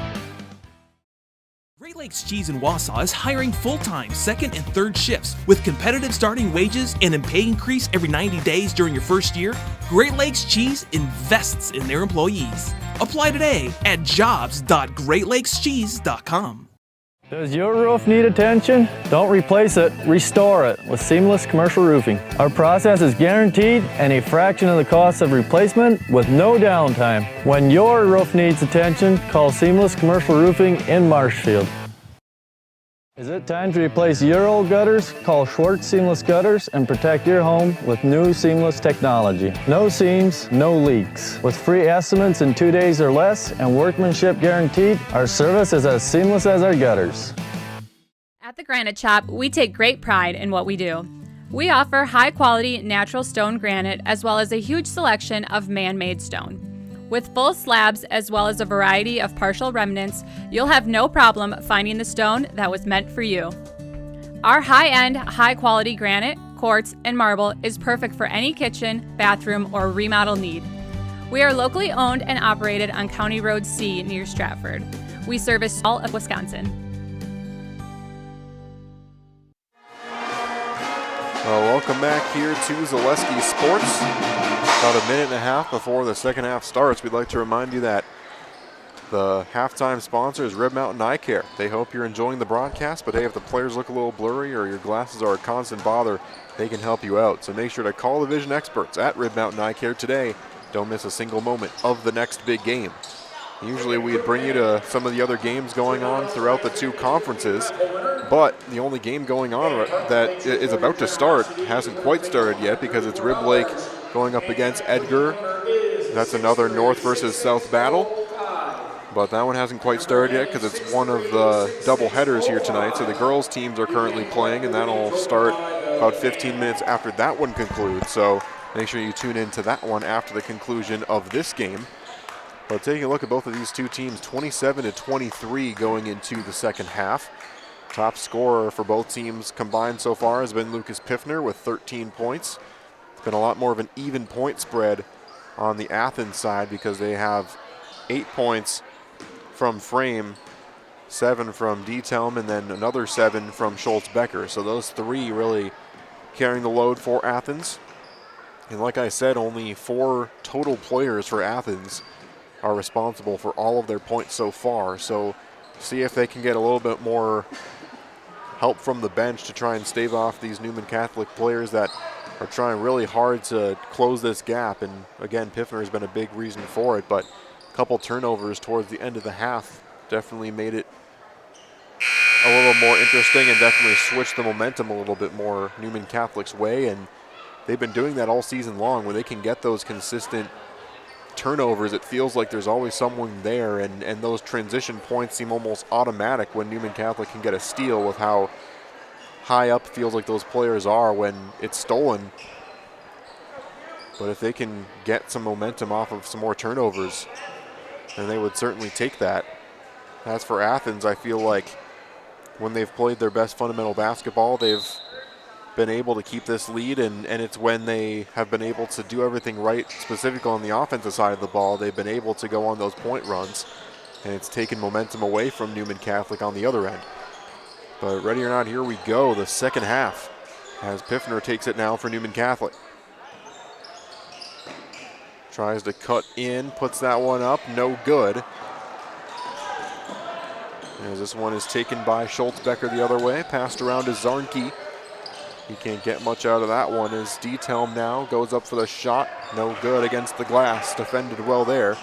V: Great Lakes Cheese in Wausau is hiring full-time second and third shifts with competitive starting wages and a pay increase every 90 days during your first year. Great Lakes Cheese invests in their employees. Apply today at jobs.greatlakescheese.com.
W: Does your roof need attention? Don't replace it, restore it with Seamless Commercial Roofing. Our process is guaranteed and a fraction of the cost of replacement with no downtime. When your roof needs attention, call Seamless Commercial Roofing in Marshfield. Is it time to replace your old gutters? Call Schwartz Seamless Gutters and protect your home with new seamless technology. No seams, no leaks. With free estimates in 2 days or less and workmanship guaranteed, our service is as seamless as our gutters.
X: At the Granite Shop, we take great pride in what we do. We offer high-quality natural stone granite as well as a huge selection of man-made stone. With full slabs as well as a variety of partial remnants, you'll have no problem finding the stone that was meant for you. Our high-end, high-quality granite, quartz, and marble is perfect for any kitchen, bathroom, or remodel need. We are locally owned and operated on County Road C near Stratford. We service all of Wisconsin.
A: Well, welcome back here to Zaleski Sports. About a minute and a half before the second half starts, we'd like to remind you that the halftime sponsor is Rib Mountain Eye Care. They hope you're enjoying the broadcast, but hey, if the players look a little blurry or your glasses are a constant bother, they can help you out. So make sure to call the vision experts at Rib Mountain Eye Care today. Don't miss a single moment of the next big game. Usually we'd bring you to some of the other games going on throughout the two conferences, but the only game going on that is about to start hasn't quite started yet because it's Rib Lake going up against Edgar. That's another North versus South battle, but that one hasn't quite started yet because it's one of the double headers here tonight. So the girls' teams are currently playing, and that'll start about 15 minutes after that one concludes. So make sure you tune in to that one after the conclusion of this game. But taking a look at both of these two teams, 27-23 going into the second half. Top scorer for both teams combined so far has been Lucas Piffner with 13 points. It's been a lot more of an even point spread on the Athens side because they have 8 points from Frame, 7 from D-Telm, and then another 7 from Schultz-Becker. So those three really carrying the load for Athens. And like I said, only 4 total players for Athens are responsible for all of their points so far. So see if they can get a little bit more help from the bench to try and stave off these Newman Catholic players that are trying really hard to close this gap. And again, Piffner has been a big reason for it, but a couple turnovers towards the end of the half definitely made it a little more interesting and definitely switch the momentum a little bit more Newman Catholic's way, and they've been doing that all season long. When they can get those consistent turnovers, it feels like there's always someone there, and those transition points seem almost automatic when Newman Catholic can get a steal with how high up feels like those players are when it's stolen. But if they can get some momentum off of some more turnovers, then they would certainly take that. As for Athens, I feel like when they've played their best fundamental basketball, they've been able to keep this lead, and it's when they have been able to do everything right, specifically on the offensive side of the ball, they've been able to go on those point runs, and it's taken momentum away from Newman Catholic on the other end. But ready or not, here we go, the second half, as Piffner takes it now for Newman Catholic. Tries to cut in, puts that one up, no good. As this one is taken by Schultz-Becker the other way, passed around to Zarnke. He can't get much out of that one as Dietelm now goes up for the shot. No good against the glass. Defended well there.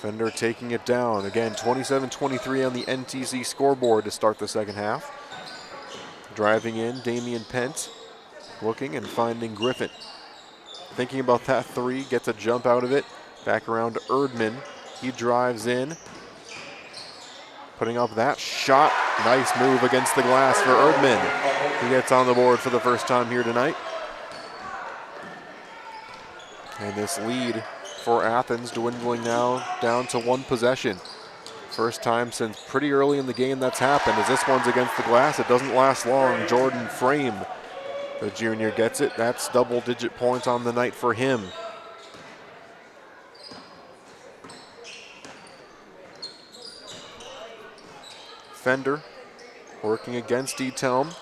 A: Fender taking it down. Again, 27-23 on the NTC scoreboard to start the second half. Driving in, Damian Pent looking and finding Griffin. Thinking about that three, gets a jump out of it. Back around to Erdman. He drives in. Putting up that shot. Nice move against the glass for Erdman. He gets on the board for the first time here tonight. And this lead for Athens dwindling now down to one possession. First time since pretty early in the game that's happened. As this one's against the glass, it doesn't last long. Jordan Frame, the junior, gets it. That's double-digit points on the night for him. Fender working against Dietelm.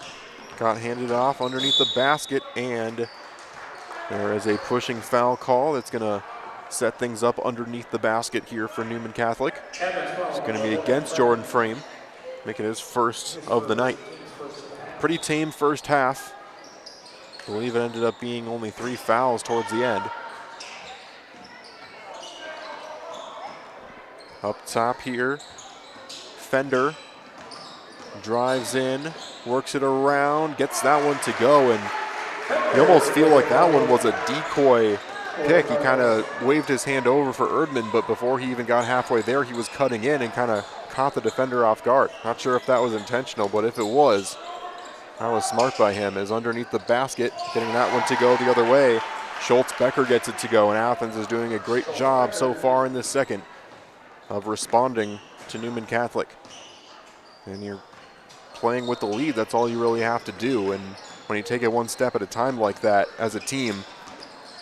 A: Got handed off underneath the basket, and there is a pushing foul call that's going to set things up underneath the basket here for Newman Catholic. It's going to be against Jordan Frame, making his first of the night. Pretty tame first half. I believe it ended up being only 3 fouls towards the end. Up top here, Fender drives in, works it around, gets that one to go, and you almost feel like that one was a decoy pick. He kind of waved his hand over for Erdman, but before he even got halfway there, he was cutting in and kind of caught the defender off guard. Not sure if that was intentional, but if it was, that was smart by him. As underneath the basket, getting that one to go the other way, Schultz-Becker gets it to go, and Athens is doing a great job so far in this second of responding to Newman Catholic. And you're playing with the lead, that's all you really have to do. And when you take it one step at a time like that as a team,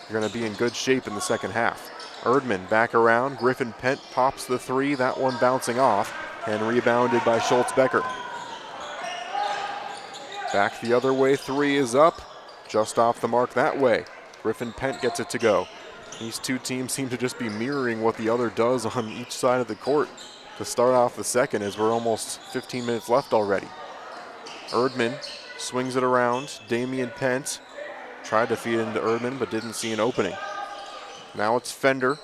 A: you're going to be in good shape in the second half. Erdman back around, Griffin Pent pops the three, that one bouncing off and rebounded by Schultz-Becker. Back the other way, three is up, just off the mark that way. Griffin Pent gets it to go. These two teams seem to just be mirroring what the other does on each side of the court to start off the second, as we're almost 15 minutes left already. Erdman swings it around. Damian Pent tried to feed into Erdman, but didn't see an opening. Now it's Fender.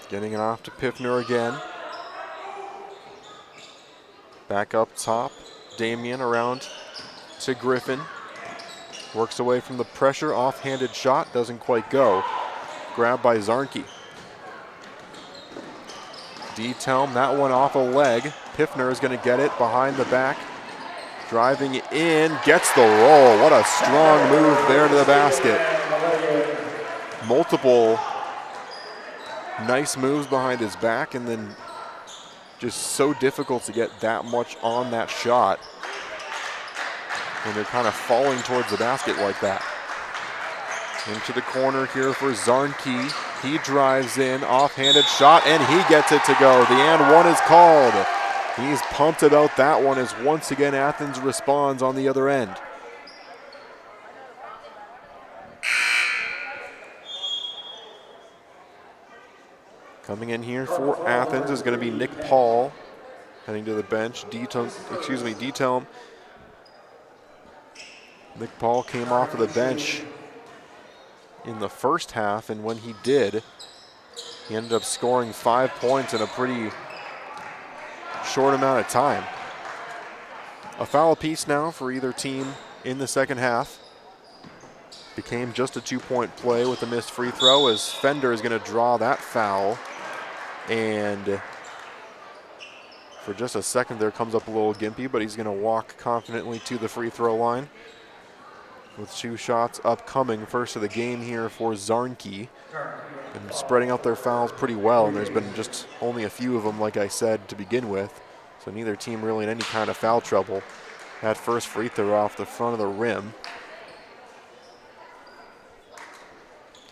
A: Getting it off to Piffner again. Back up top. Damian around to Griffin. Works away from the pressure. Off-handed shot. Doesn't quite go. Grabbed by Zarnke. Dietelm, that one off a leg. Piffner is going to get it behind the back. Driving in, gets the roll. What a strong move there to the basket. Multiple nice moves behind his back, and then just so difficult to get that much on that shot when they're kind of falling towards the basket like that. Into the corner here for Zarnke. He drives in, off-handed shot, and he gets it to go. The and one is called. He's pumped about that one as once again Athens responds on the other end. Coming in here for Athens is going to be Nick Paul, heading to the bench. Dietelm. Nick Paul came off of the bench in the first half, and when he did, He ended up scoring 5 points in a pretty short amount of time. A foul apiece now for either team in the second half. Became just a 2-point play with a missed free throw as Fender is going to draw that foul. And for just a second there comes up a little gimpy, but he's going to walk confidently to the free throw line with 2 shots upcoming. First of the game here for Zarnke. And spreading out their fouls pretty well, and there's been just only a few of them, like I said, to begin with. So neither team really in any kind of foul trouble. That first free throw off the front of the rim.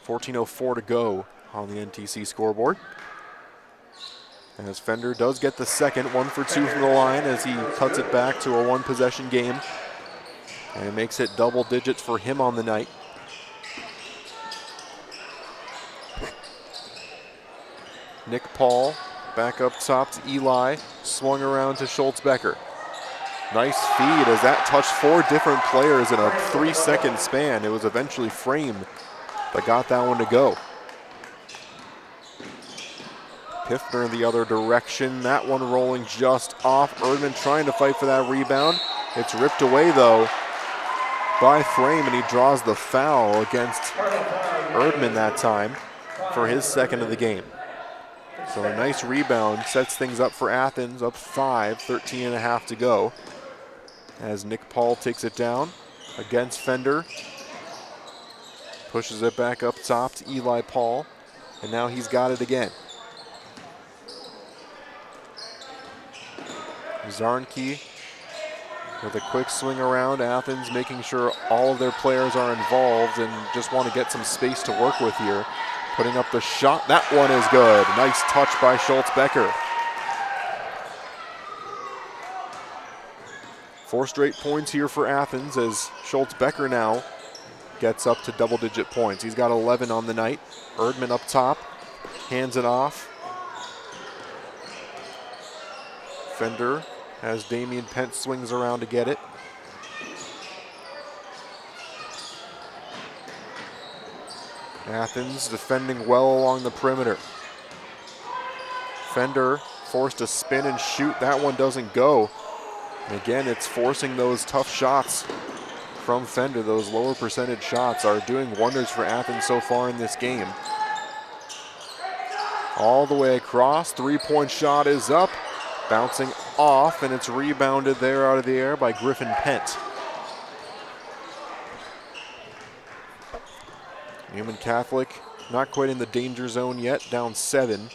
A: 14:04 to go on the NTC scoreboard. As Fender does get the second, 1 for 2 from the line as he cuts it back to a 1-possession game. And it makes it double digits for him on the night. Nick Paul back up top to Eli, swung around to Schultz Becker. Nice feed as that touched 4 different players in a 3-second span. It was eventually framed, but got that one to go. Piffner in the other direction, that one rolling just off. Erdman trying to fight for that rebound. It's ripped away though by Frame, and he draws the foul against Erdman that time for his second of the game. So a nice rebound sets things up for Athens, up 5, 13.5 to go. As Nick Paul takes it down against Fender. Pushes it back up top to Eli Paul, and now he's got it again. Zarnke with a quick swing around. Athens making sure all of their players are involved and just want to get some space to work with here. Putting up the shot, that one is good. Nice touch by Schultz Becker. 4 straight points here for Athens as Schultz Becker now gets up to double-digit points. He's got 11 on the night. Erdman up top, hands it off. Fender as Damian Pence swings around to get it. Athens defending well along the perimeter. Fender forced to spin and shoot. That one doesn't go. And again, it's forcing those tough shots from Fender. Those lower percentage shots are doing wonders for Athens so far in this game. All the way across, 3-point shot is up. Bouncing off, and it's rebounded there out of the air by Griffin Pent. Newman Catholic not quite in the danger zone yet, down 7.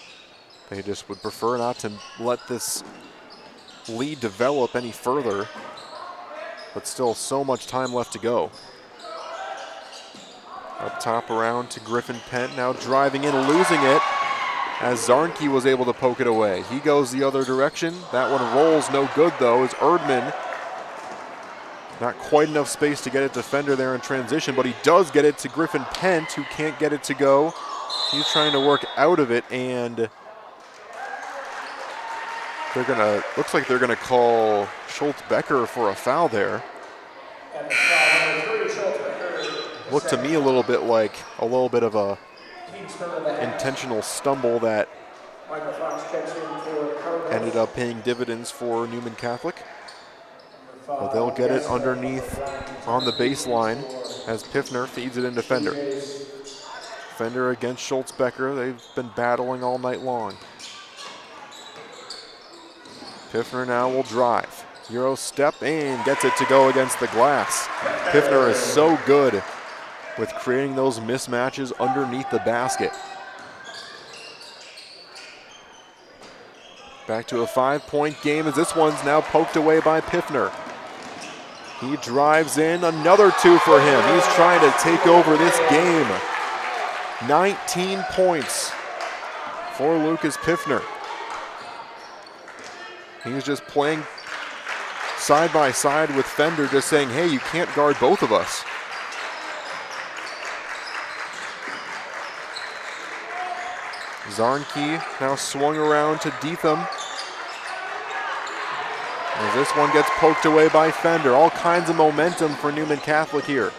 A: They just would prefer not to let this lead develop any further, but still so much time left to go. Up top around to Griffin Pent, now driving in, losing it, as Zarnke was able to poke it away. He goes the other direction. That one rolls no good though, as Erdman, not quite enough space to get it to Fender there in transition, but he does get it to Griffin Pent, who can't get it to go. He's trying to work out of it, and looks like they're gonna call Schultz Becker for a foul there. Looked to me a little bit like a little bit of a intentional stumble that ended up paying dividends for Newman Catholic. But they'll get it underneath on the baseline as Piffner feeds it into Fender. Fender against Schultz Becker. They've been battling all night long. Piffner now will drive. Euro step and gets it to go against the glass. Piffner is so good with creating those mismatches underneath the basket. Back to a 5-point game as this one's now poked away by Piffner. He drives in, another 2 for him. He's trying to take over this game. 19 points for Lucas Piffner. He's just playing side by side with Fender, just saying, hey, you can't guard both of us. Zarnke now swung around to Deetham. As this one gets poked away by Fender. All kinds of momentum for Newman Catholic here.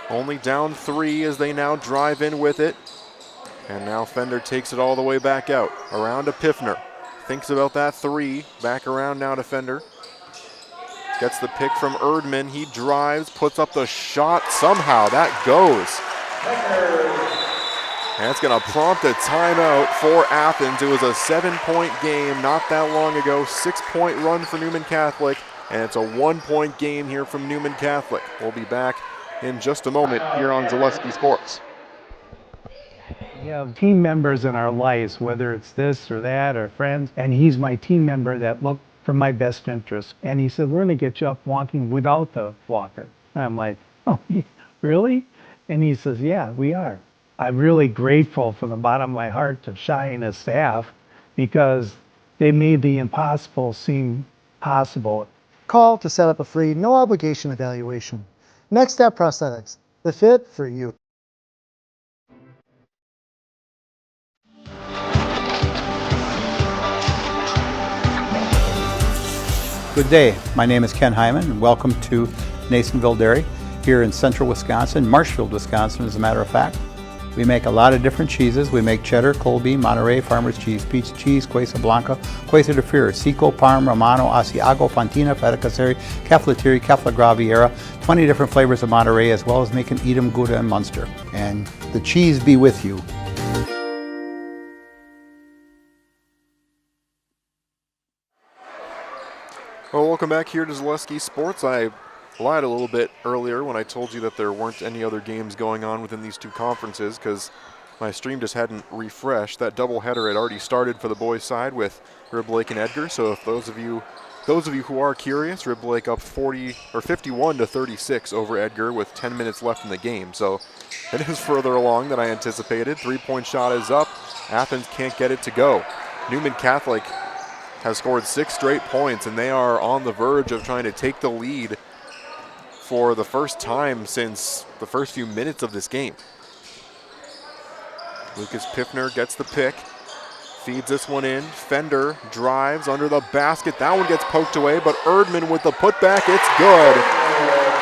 A: Only down 3 as they now drive in with it. And now Fender takes it all the way back out. Around to Piffner. Thinks about that three. Back around now to Fender. Gets the pick from Erdman. He drives, puts up the shot. Somehow that goes. And it's going to prompt a timeout for Athens. It was a 7-point game not that long ago. 6-point run for Newman Catholic. And it's a 1-point game here from Newman Catholic. We'll be back in just a moment here on Zaleski Sports.
C: We have team members in our lives, whether it's this or that or friends, and he's my team member that looked for my best interest. And he said, we're going to get you up walking without the walker. And I'm like, oh, really? And he says, yeah, we are. I'm really grateful from the bottom of my heart to Shai and his staff because they made the impossible seem possible.
D: Call to set up a free, no obligation evaluation. Next Step Prosthetics, the fit for you.
N: Good day. My name is Ken Hyman, and welcome to Nasonville Dairy here in central Wisconsin, Marshfield, Wisconsin, as a matter of fact. We make a lot of different cheeses. We make cheddar, Colby, Monterey, Farmer's Cheese, Peach Cheese, Quesa Blanca, Quesa de Fear, Seco, Parm, Romano, Asiago, Fontina, Feta Caseri, Caflateri, Cafla Graviera, 20 different flavors of Monterey, as well as making Edam, Gouda, and Munster. And the cheese be with you.
A: Well, welcome back here to Zaleski Sports. I lied a little bit earlier when I told you that there weren't any other games going on within these two conferences because my stream just hadn't refreshed. That doubleheader had already started for the boys' side with Rib Lake and Edgar. So if those of you who are curious, Rib Lake up 51-36 over Edgar with 10 minutes left in the game. So it is further along than I anticipated. 3-point shot is up. Athens can't get it to go. Newman Catholic has scored 6 straight points, and they are on the verge of trying to take the lead for the first time since the first few minutes of this game. Lucas Piffner gets the pick, feeds this one in. Fender drives under the basket. That one gets poked away, but Erdman with the putback, it's good.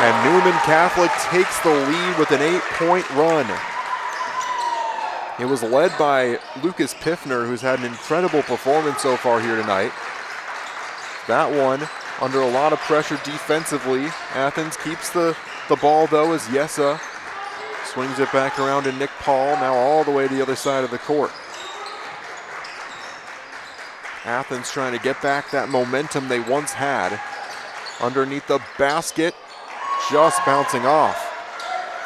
A: And Newman Catholic takes the lead with an 8-point run. It was led by Lucas Piffner, who's had an incredible performance so far here tonight. That one under a lot of pressure defensively. Athens keeps the ball though as Yesa swings it back around to Nick Paul, now all the way to the other side of the court. Athens trying to get back that momentum they once had. Underneath the basket, just bouncing off.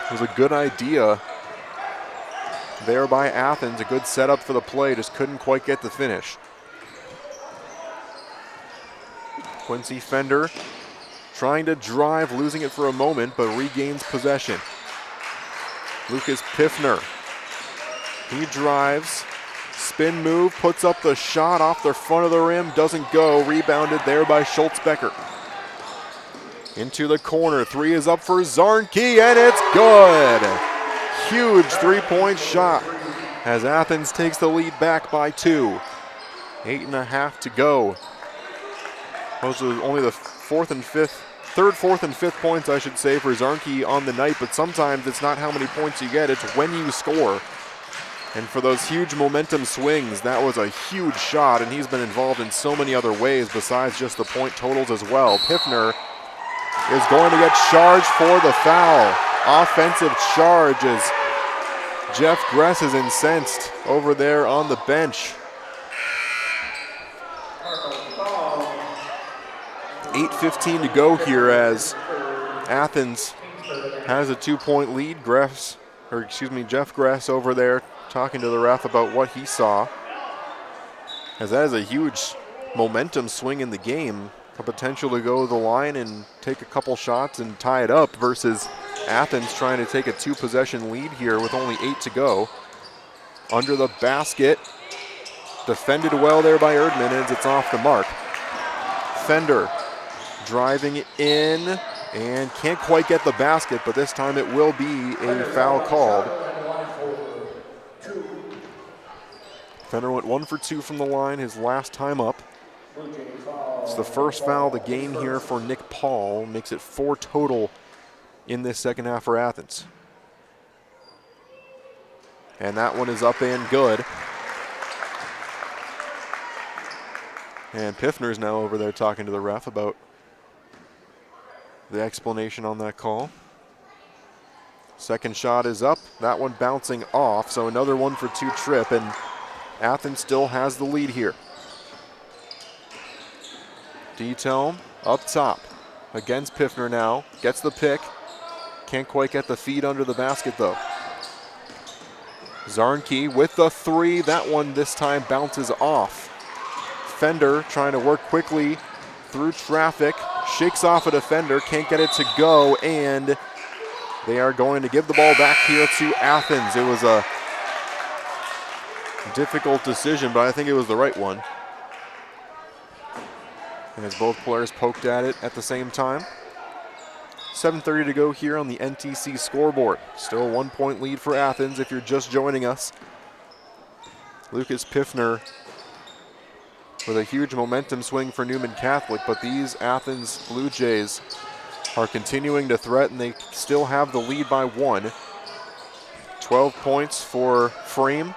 A: It was a good idea there by Athens, a good setup for the play, just couldn't quite get the finish. Quincy Fender trying to drive, losing it for a moment, but regains possession. Lucas Piffner, he drives, spin move, puts up the shot off the front of the rim, doesn't go, rebounded there by Schultz-Becker. Into the corner, 3 is up for Zarnke, and it's good! Huge 3-point shot as Athens takes the lead back by 2. 8.5 to go. Those are only the third, fourth, and fifth points, I should say, for Zarnke on the night, but sometimes it's not how many points you get, it's when you score. And for those huge momentum swings, that was a huge shot, and he's been involved in so many other ways besides just the point totals as well. Piffner is going to get charged for the foul. Offensive charge as Jeff Gress is incensed over there on the bench. 8:15 to go here as Athens has a 2-point lead. Jeff Gress over there talking to the ref about what he saw, as that is a huge momentum swing in the game. A potential to go to the line and take a couple shots and tie it up versus Athens trying to take a 2-possession lead here with only 8 to go. Under the basket, defended well there by Erdman as it's off the mark. Fender driving in and can't quite get the basket, but this time it will be a foul called. Fender went 1 for 2 from the line his last time up. It's the first foul of the game here for Nick Paul, makes it 4 total in this second half for Athens. And that one is up and good. And Piffner's now over there talking to the ref about the explanation on that call. Second shot is up. That one bouncing off. So another 1-for-2 trip, and Athens still has the lead here. D-Telm up top against Piffner now. Gets the pick. Can't quite get the feed under the basket though. Zarnke with the three. That one this time bounces off. Fender trying to work quickly through traffic. Shakes off a defender. Can't get it to go, and they are going to give the ball back here to Athens. It was a difficult decision, but I think it was the right one, as both players poked at it at the same time. 7:30 to go here on the NTC scoreboard. Still 1 point lead for Athens if you're just joining us. Lucas Piffner with a huge momentum swing for Newman Catholic, but these Athens Blue Jays are continuing to threaten. They still have the lead by 1. 12 points for Frame.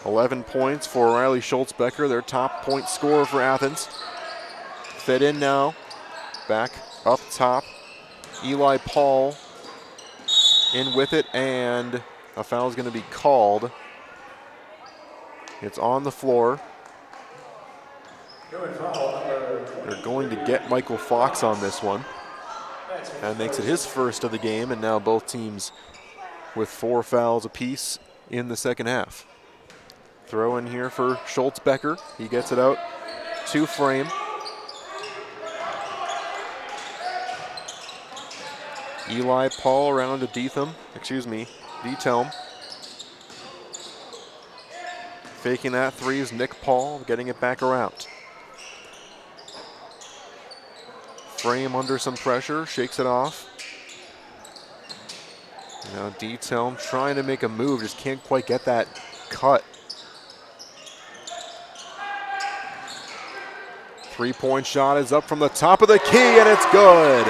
A: 11 points for Riley Schultz-Becker, their top point scorer for Athens. Fed in now. Back up top. Eli Paul in with it, and a foul is going to be called. It's on the floor. They're going to get Michael Fox on this one. That makes it his first of the game, and now both teams with 4 fouls apiece in the second half. Throw in here for Schultz-Becker. He gets it out to Frame. Eli Paul around to D-Telm. Faking that three is Nick Paul, getting it back around. Frame under some pressure, shakes it off. Now D-Telm trying to make a move, just can't quite get that cut. 3-point shot is up from the top of the key, and it's good.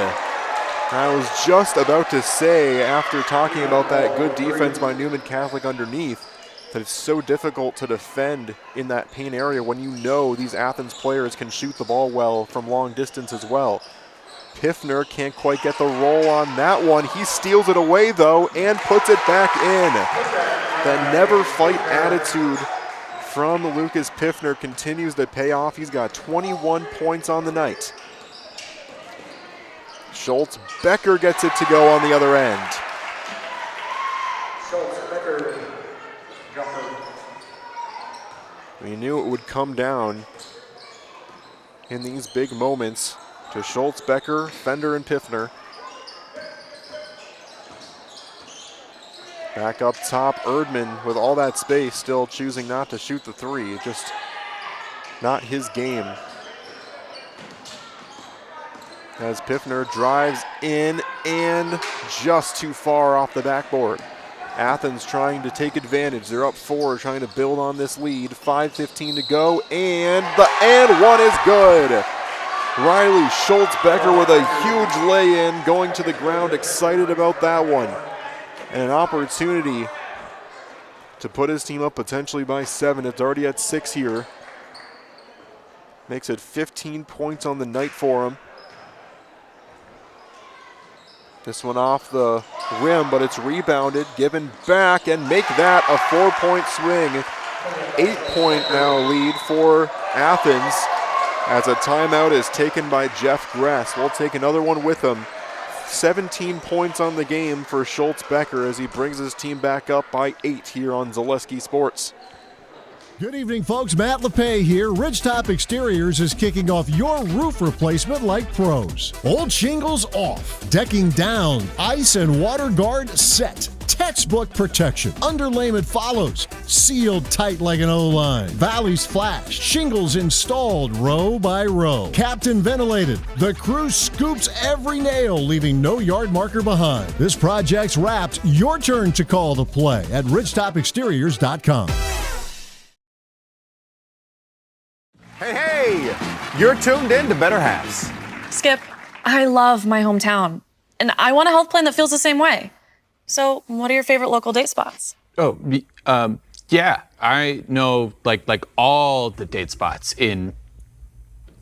A: I was just about to say, after talking about that good defense by Newman Catholic underneath, that it's so difficult to defend in that paint area when you know these Athens players can shoot the ball well from long distance as well. Piffner can't quite get the roll on that one. He steals it away though and puts it back in. The never fight attitude from Lucas Piffner continues to pay off. He's got 21 points on the night. Schultz-Becker gets it to go on the other end. We knew it would come down in these big moments to Schultz-Becker, Fender, and Piffner. Back up top, Erdman with all that space, still choosing not to shoot the three. Just not his game. As Piffner drives in and just too far off the backboard. Athens trying to take advantage. They're up 4, trying to build on this lead. 5:15 to go, and the and one is good. Riley Schultz-Becker with a huge lay-in, going to the ground, excited about that one. And an opportunity to put his team up potentially by 7. It's already at 6 here. Makes it 15 points on the night for him. This one off the rim, but it's rebounded, given back, and make that a 4-point swing. 8-point now lead for Athens as a timeout is taken by Jeff Gress. We'll take another one with him. 17 points on the game for Schultz-Becker as he brings his team back up by 8 here on Zaleski Sports.
E: Good evening, folks. Matt LePay here. Ridgetop Exteriors is kicking off your roof replacement like pros. Old shingles off, decking down, ice and water guard set. Textbook protection. Underlayment follows. Sealed tight like an O-line. Valleys flashed. Shingles installed row by row. Captain ventilated. The crew scoops every nail, leaving no yard marker behind. This project's wrapped. Your turn to call the play at ridgetopexteriors.com.
F: Hey, you're tuned in to Better Halves.
G: Skip, I love my hometown, and I want a health plan that feels the same way. So, what are your favorite local date spots?
B: Yeah, I know like all the date spots in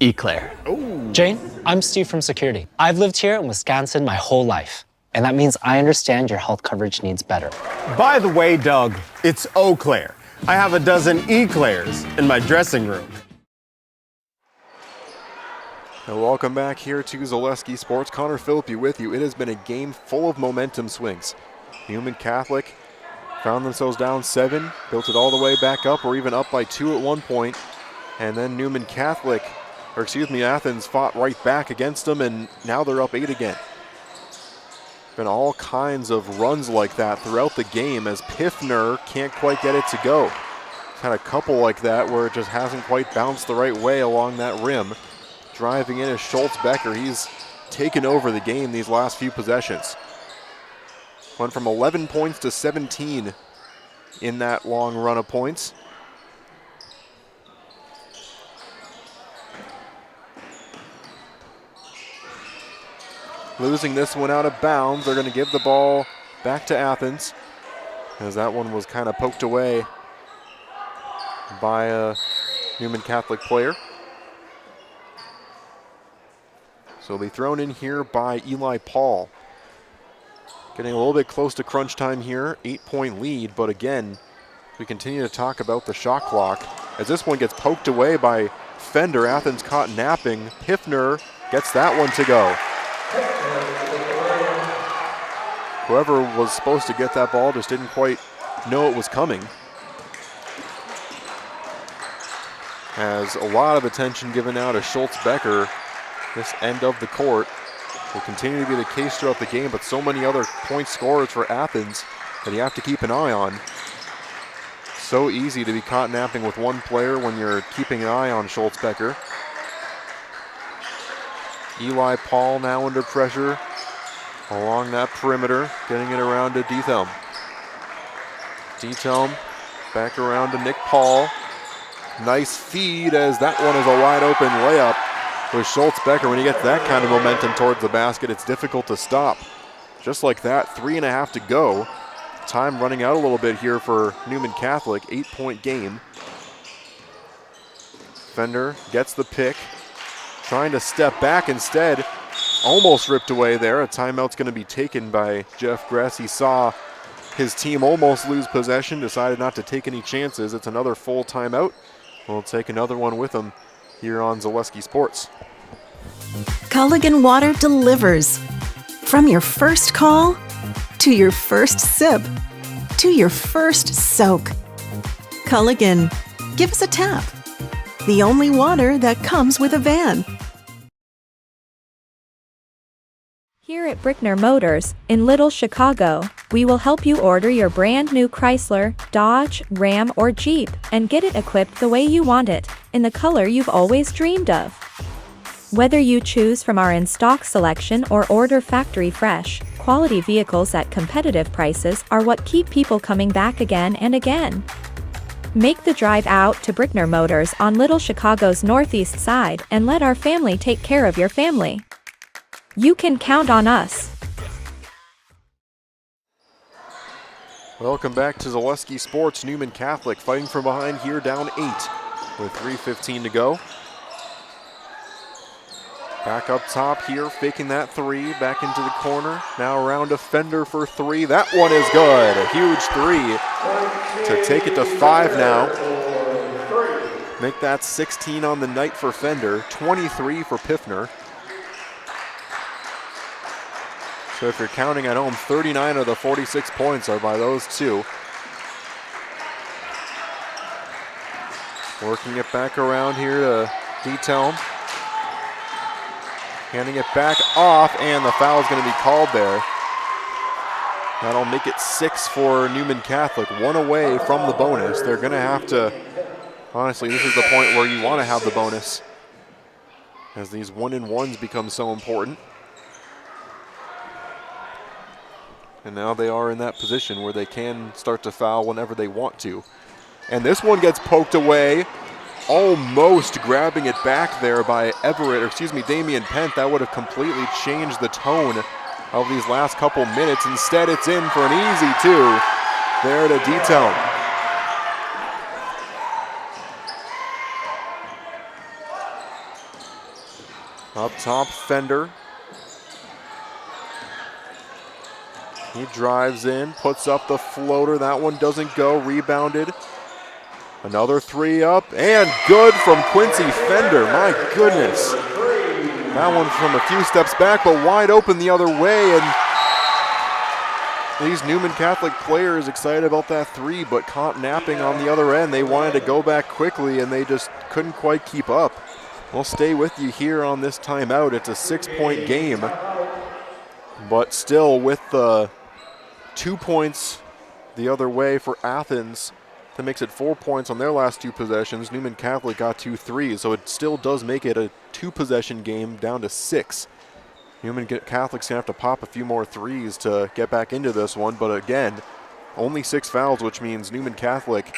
B: Eau Claire.
H: Jane, I'm Steve from security. I've lived here in Wisconsin my whole life, and that means I understand your health coverage needs better.
F: By the way, Doug, it's Eau Claire. I have a dozen Eclairs in my dressing room.
A: And welcome back here to Zaleski Sports. Connor Philippi with you. It has been a game full of momentum swings. Newman Catholic found themselves down 7, built it all the way back up, or even up by 2 at one point. And then Athens fought right back against them, and now they're up 8 again. Been all kinds of runs like that throughout the game as Piffner can't quite get it to go. Had a couple like that where it just hasn't quite bounced the right way along that rim. Driving in is Schultz Becker. He's taken over the game these last few possessions. Went from 11 points to 17 in that long run of points. Losing this one out of bounds. They're going to give the ball back to Athens, as that one was kind of poked away by a Newman Catholic player. So it'll be thrown in here by Eli Paul. Getting a little bit close to crunch time here, 8-point lead, but again, we continue to talk about the shot clock. As this one gets poked away by Fender, Athens caught napping. Piffner gets that one to go. Whoever was supposed to get that ball just didn't quite know it was coming. As a lot of attention given now to Schultz Becker, this end of the court. Will continue to be the case throughout the game, but so many other point scorers for Athens that you have to keep an eye on. So easy to be caught napping with one player when you're keeping an eye on Schultz Becker. Eli Paul now under pressure along that perimeter, getting it around to Dethelm. Dethelm back around to Nick Paul. Nice feed as that one is a wide open layup. With Schultz Becker, when he gets that kind of momentum towards the basket, it's difficult to stop. Just like that, 3.5 to go. Time running out a little bit here for Newman Catholic, 8-point game. Fender gets the pick, trying to step back instead. Almost ripped away there. A timeout's going to be taken by Jeff Gress. He saw his team almost lose possession, decided not to take any chances. It's another full timeout. We'll take another one with him here on Zaleski Sports.
I: Culligan Water delivers. From your first call, to your first sip, to your first soak. Culligan, give us a tap. The only water that comes with a van.
J: Here at Brickner Motors, in Little Chicago, we will help you order your brand new Chrysler, Dodge, Ram, or Jeep and get it equipped the way you want it, in the color you've always dreamed of. Whether you choose from our in-stock selection or order factory fresh, quality vehicles at competitive prices are what keep people coming back again and again. Make the drive out to Brickner Motors on Little Chicago's northeast side and let our family take care of your family. You can count on us.
A: Welcome back to Zaleski Sports. Newman Catholic fighting from behind here, down 8 with 3:15 to go. Back up top here, faking that 3, back into the corner. Now around to Fender for 3. That one is good. A huge 3 to take it to 5 now. Make that 16 on the night for Fender, 23 for Piffner. So if you're counting at home, 39 of the 46 points are by those two. Working it back around here to Dethelm. Handing it back off, and the foul is going to be called there. That'll make it 6 for Newman Catholic, 1 away from the bonus. They're going to have to, honestly, this is the point where you want to have the bonus, as these 1-and-1s become so important. And now they are in that position where they can start to foul whenever they want to. And this one gets poked away, almost grabbing it back there by Damian Pent. That would have completely changed the tone of these last couple minutes. Instead, it's in for an easy 2 there to D-Town. Up top, Fender. He drives in, puts up the floater. That one doesn't go, rebounded. Another three up, and good from Quincy Fender. My goodness. That one from a few steps back, but wide open the other way. And these Newman Catholic players excited about that three, but caught napping on the other end. They wanted to go back quickly, and they just couldn't quite keep up. We'll stay with you here on this timeout. It's a 6-point game, but still with the 2 points the other way for Athens. That makes it 4 points on their last two possessions. Newman Catholic got 2 threes, so it still does make it a 2-possession game down to 6. Newman Catholic's going to have to pop a few more threes to get back into this one, but again, only 6 fouls, which means Newman Catholic,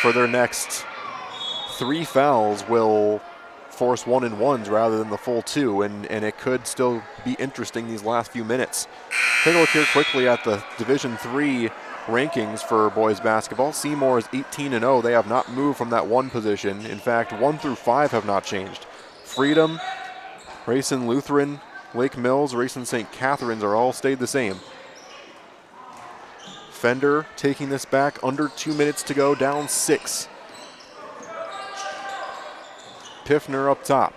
A: for their next 3 fouls, will force 1-and-1s rather than the full 2, and it could still be interesting these last few minutes. Take a look here quickly at the Division III rankings for boys basketball. Seymour is 18-0. They have not moved from that 1 position. In fact, 1 through 5 have not changed. Freedom, Racine Lutheran, Lake Mills, Racine St. Catharines are all stayed the same. Fender taking this back, under 2 minutes to go, down 6. Piffner up top.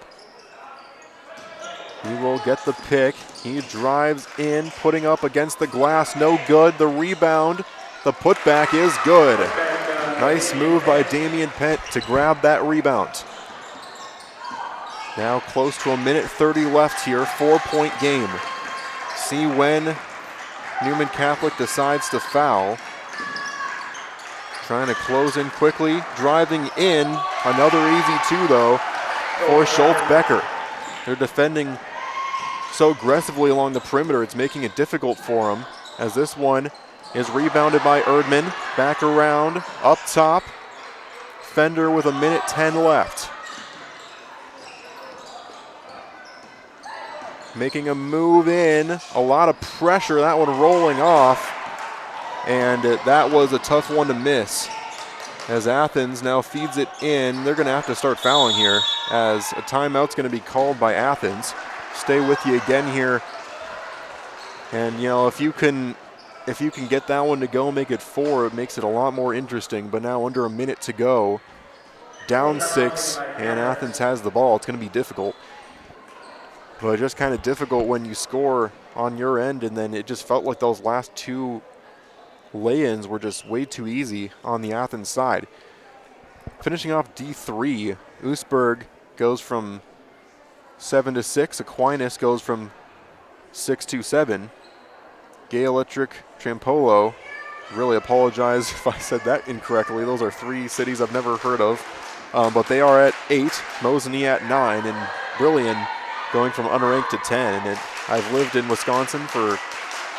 A: He will get the pick. He drives in, putting up against the glass, no good. The rebound, the putback is good. Nice move by Damian Pent to grab that rebound. Now close to 1:30 left here, 4-point game. See when Newman Catholic decides to foul. Trying to close in quickly, driving in. Another easy 2 though for Schultz Becker. They're defending so aggressively along the perimeter, it's making it difficult for them, as this one is rebounded by Erdman. Back around, up top. Fender with 1:10 left. Making a move in, a lot of pressure, that one rolling off, and that was a tough one to miss. As Athens now feeds it in, they're gonna have to start fouling here, as a timeout's gonna be called by Athens. Stay with you again here, and you know, if you can get that one to go, make it 4, it makes it a lot more interesting. But now under 1 minute to go, down 6, and Athens has the ball. It's gonna be difficult, but just kind of difficult when you score on your end, and then it just felt like those last 2 lay-ins were just way too easy on the Athens side. Finishing off D3, Oostburg goes from 7 to 6. Aquinas goes from 6 to 7. Gay Electric, Trampolo, really apologize if I said that incorrectly. Those are 3 cities I've never heard of, but they are at 8. Mosinee at 9, and Brilliant going from unranked to 10. And I've lived in Wisconsin for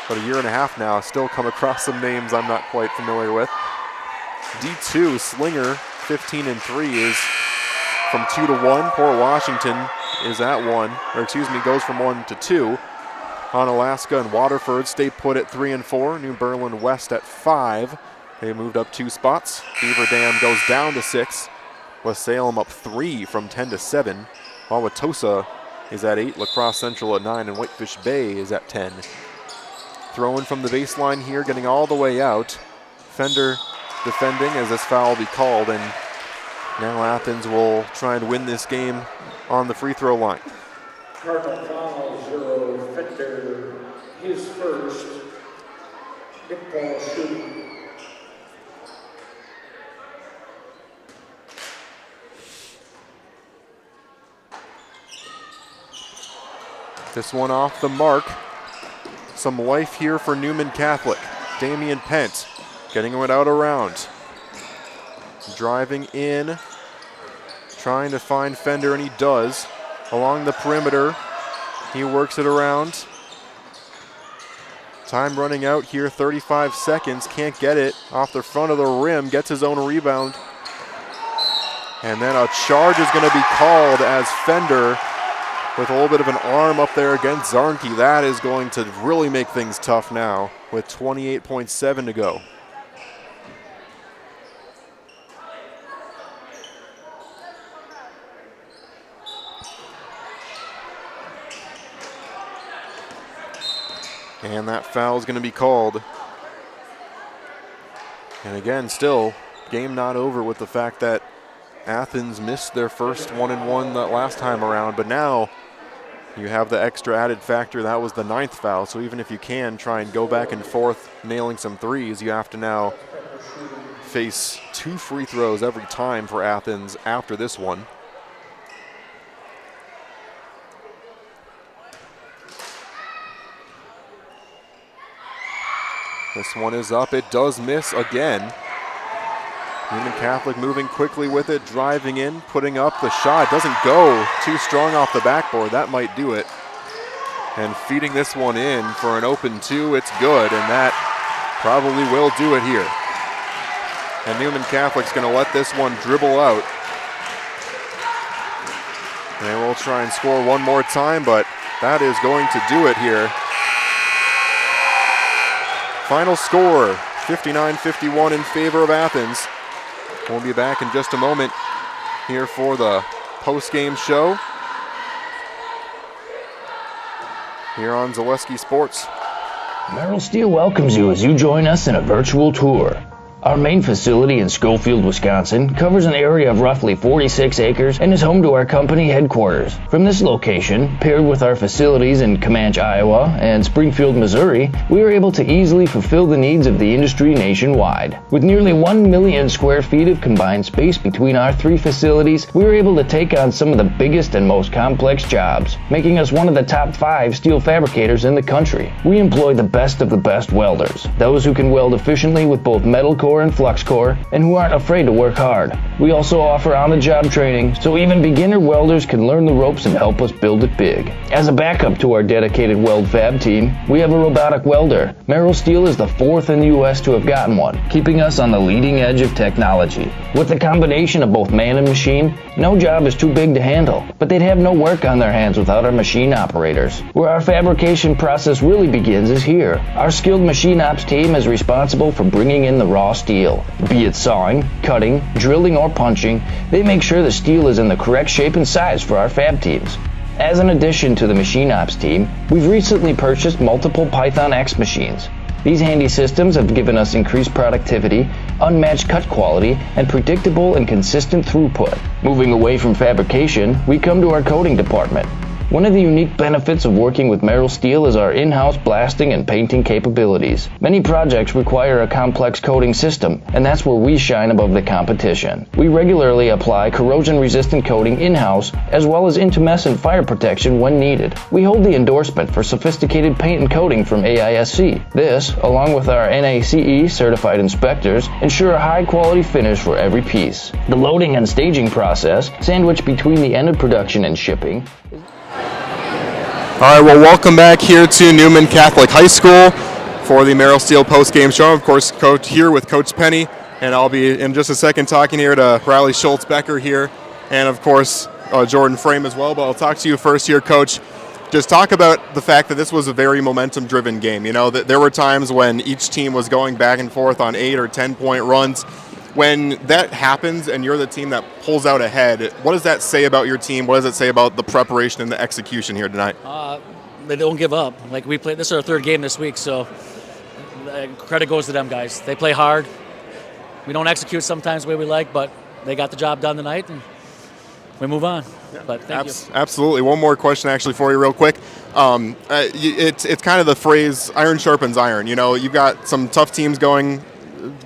A: about 1.5 years now. Still come across some names I'm not quite familiar with. D2, Slinger, 15-3 is from 2 to 1. Port Washington is at 1, or excuse me, goes from 1 to 2. Onalaska and Waterford stay put at 3 and 4. New Berlin West at 5. They moved up 2 spots. Beaver Dam goes down to 6. West Salem up 3 from 10 to 7. Wauwatosa is at 8. La Crosse Central at 9, and Whitefish Bay is at 10. Throwing from the baseline here, getting all the way out. Fender defending as this foul will be called, and now Athens will try and win this game on the free throw line.
K: Cardinal foul 0, Fender, his first. Nick Paul shooting.
A: This one off the mark. Some life here for Newman Catholic. Damian Pent getting it out around. Driving in, trying to find Fender, and he does. Along the perimeter, he works it around. Time running out here, 35 seconds, can't get it. Off the front of the rim, gets his own rebound. And then a charge is gonna be called as Fender, with a little bit of an arm up there against Zarnke. That is going to really make things tough now with 28.7 to go. And that foul is going to be called. And again, still, game not over with the fact that Athens missed their first 1-and-1 that last time around, but now you have the extra added factor. That was the 9th foul, so even if you can try and go back and forth nailing some threes, you have to now face 2 free throws every time for Athens after this one. This one is up. It does miss again. Newman Catholic moving quickly with it, driving in, putting up the shot. Doesn't go too strong off the backboard. That might do it. And feeding this one in for an open 2. It's good, and that probably will do it here. And Newman Catholic's going to let this one dribble out. They will try and score one more time, but that is going to do it here. Final score, 59-51 in favor of Athens. We'll be back in just a moment here for the post-game show here on Zaleski Sports.
L: Merrill Steel welcomes you as you join us in a virtual tour. Our main facility in Schofield, Wisconsin covers an area of roughly 46 acres and is home to our company headquarters. From this location, paired with our facilities in Comanche, Iowa and Springfield, Missouri, we are able to easily fulfill the needs of the industry nationwide. With nearly 1 million square feet of combined space between our 3 facilities, we are able to take on some of the biggest and most complex jobs, making us one of the top 5 steel fabricators in the country. We employ the best of the best welders, those who can weld efficiently with both metal core and flux core, and who aren't afraid to work hard. We also offer on-the-job training, so even beginner welders can learn the ropes and help us build it big. As a backup to our dedicated weld fab team, we have a robotic welder. Merrill Steel is the 4th in the U.S. to have gotten one, keeping us on the leading edge of technology. With the combination of both man and machine, no job is too big to handle, but they'd have no work on their hands without our machine operators. Where our fabrication process really begins is here. Our skilled machine ops team is responsible for bringing in the raw steel. Be it sawing, cutting, drilling, or punching, they make sure the steel is in the correct shape and size for our fab teams. As an addition to the machine ops team, we've recently purchased multiple Python X machines. These handy systems have given us increased productivity, unmatched cut quality, and predictable and consistent throughput. Moving away from fabrication, we come to our coating department. One of the unique benefits of working with Merrill Steel is our in-house blasting and painting capabilities. Many projects require a complex coating system, and that's where we shine above the competition. We regularly apply corrosion-resistant coating in-house, as well as intumescent fire protection when needed. We hold the endorsement for sophisticated paint and coating from AISC. This, along with our NACE certified inspectors, ensure a high-quality finish for every piece. The loading and staging process, sandwiched between the end of production and shipping,
A: All right, well, welcome back here to Newman Catholic High School for the Merrill Steel post-game show. Of course, Coach here with Coach Penny, and I'll be in just a second talking here to Riley Schultz-Becker here, and of course, Jordan Frame as well. But I'll talk to you first here, Coach. Just talk about the fact that this was a very momentum-driven game. You know, that there were times when each team was going back and forth on 8 or 10-point runs. When that happens and you're the team that pulls out ahead, what does that say about your team? What does it say about the preparation and the execution here tonight?
M: They don't give up. Like we play, this is our 3rd game this week, so credit goes to them guys. They play hard. We don't execute sometimes the way we like, but they got the job done tonight, and we move on. Yeah. But thank you.
A: Absolutely. One more question actually for you real quick. It's kind of the phrase iron sharpens iron. You know, you've got some tough teams going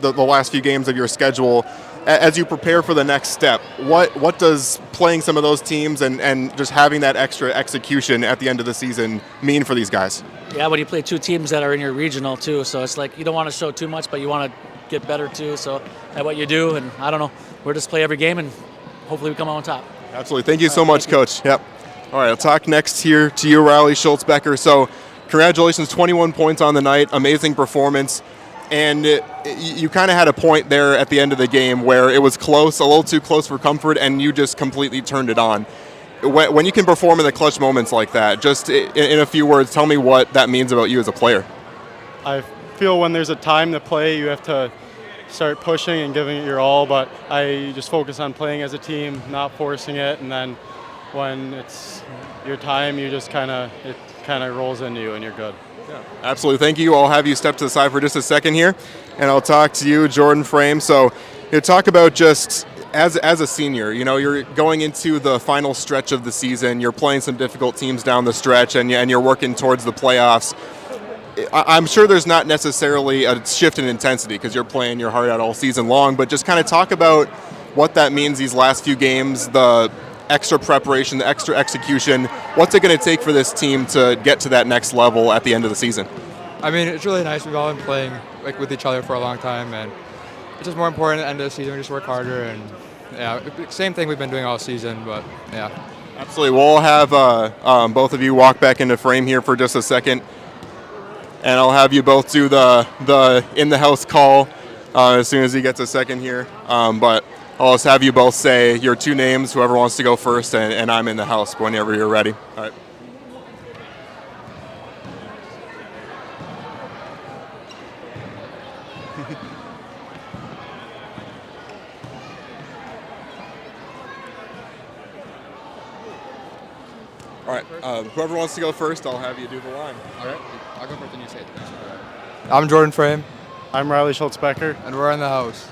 A: the last few games of your schedule. As you prepare for the next step, what does playing some of those teams and just having that extra execution at the end of the season mean for these guys?
M: Yeah, when you play 2 teams that are in your regional too, so it's like you don't want to show too much, but you want to get better too. So that's what you do, and I don't know. We'll just play every game, and hopefully we come out on top.
A: Absolutely. Thank you so much, Coach. Yep. All right, I'll talk next here to you, Riley Schultz-Becker. So congratulations, 21 points on the night. Amazing performance. And you kind of had a point there at the end of the game where it was close, a little too close for comfort, and you just completely turned it on. When you can perform in the clutch moments like that, just in a few words, tell me what that means about you as a player.
O: I feel when there's a time to play, you have to start pushing and giving it your all, but I just focus on playing as a team, not forcing it, and then when it's your time, you just kind of kind of rolls into you and you're good.
A: Yeah, absolutely. Thank you. I'll have you step to the side for just a second here, and I'll talk to you, Jordan Frame. So you talk about just as a senior, you're going into the final stretch of the season. You're playing some difficult teams down the stretch, and you're working towards the playoffs. I'm sure there's not necessarily a shift in intensity because you're playing your heart out all season long, but just kind of talk about what that means these last few games, the extra preparation, the extra execution. What's it going to take for this team to get to that next level at the end of the season?
P: I mean, it's really nice. We've all been playing with each other for a long time, and it's just more important at the end of the season. We just work harder, and same thing we've been doing all season, but yeah.
A: Absolutely. We'll have both of you walk back into frame here for just a second, and I'll have you both do the in-the-house call as soon as he gets a second here. But I'll just have you both say your two names, whoever wants to go first, and I'm in the house whenever you're ready. All right. All right, whoever wants to go first, I'll have you do the line.
P: All right, I'll go first and you say it. I'm Jordan Frame.
O: I'm Riley Schultz-Becker.
P: And we're in the house.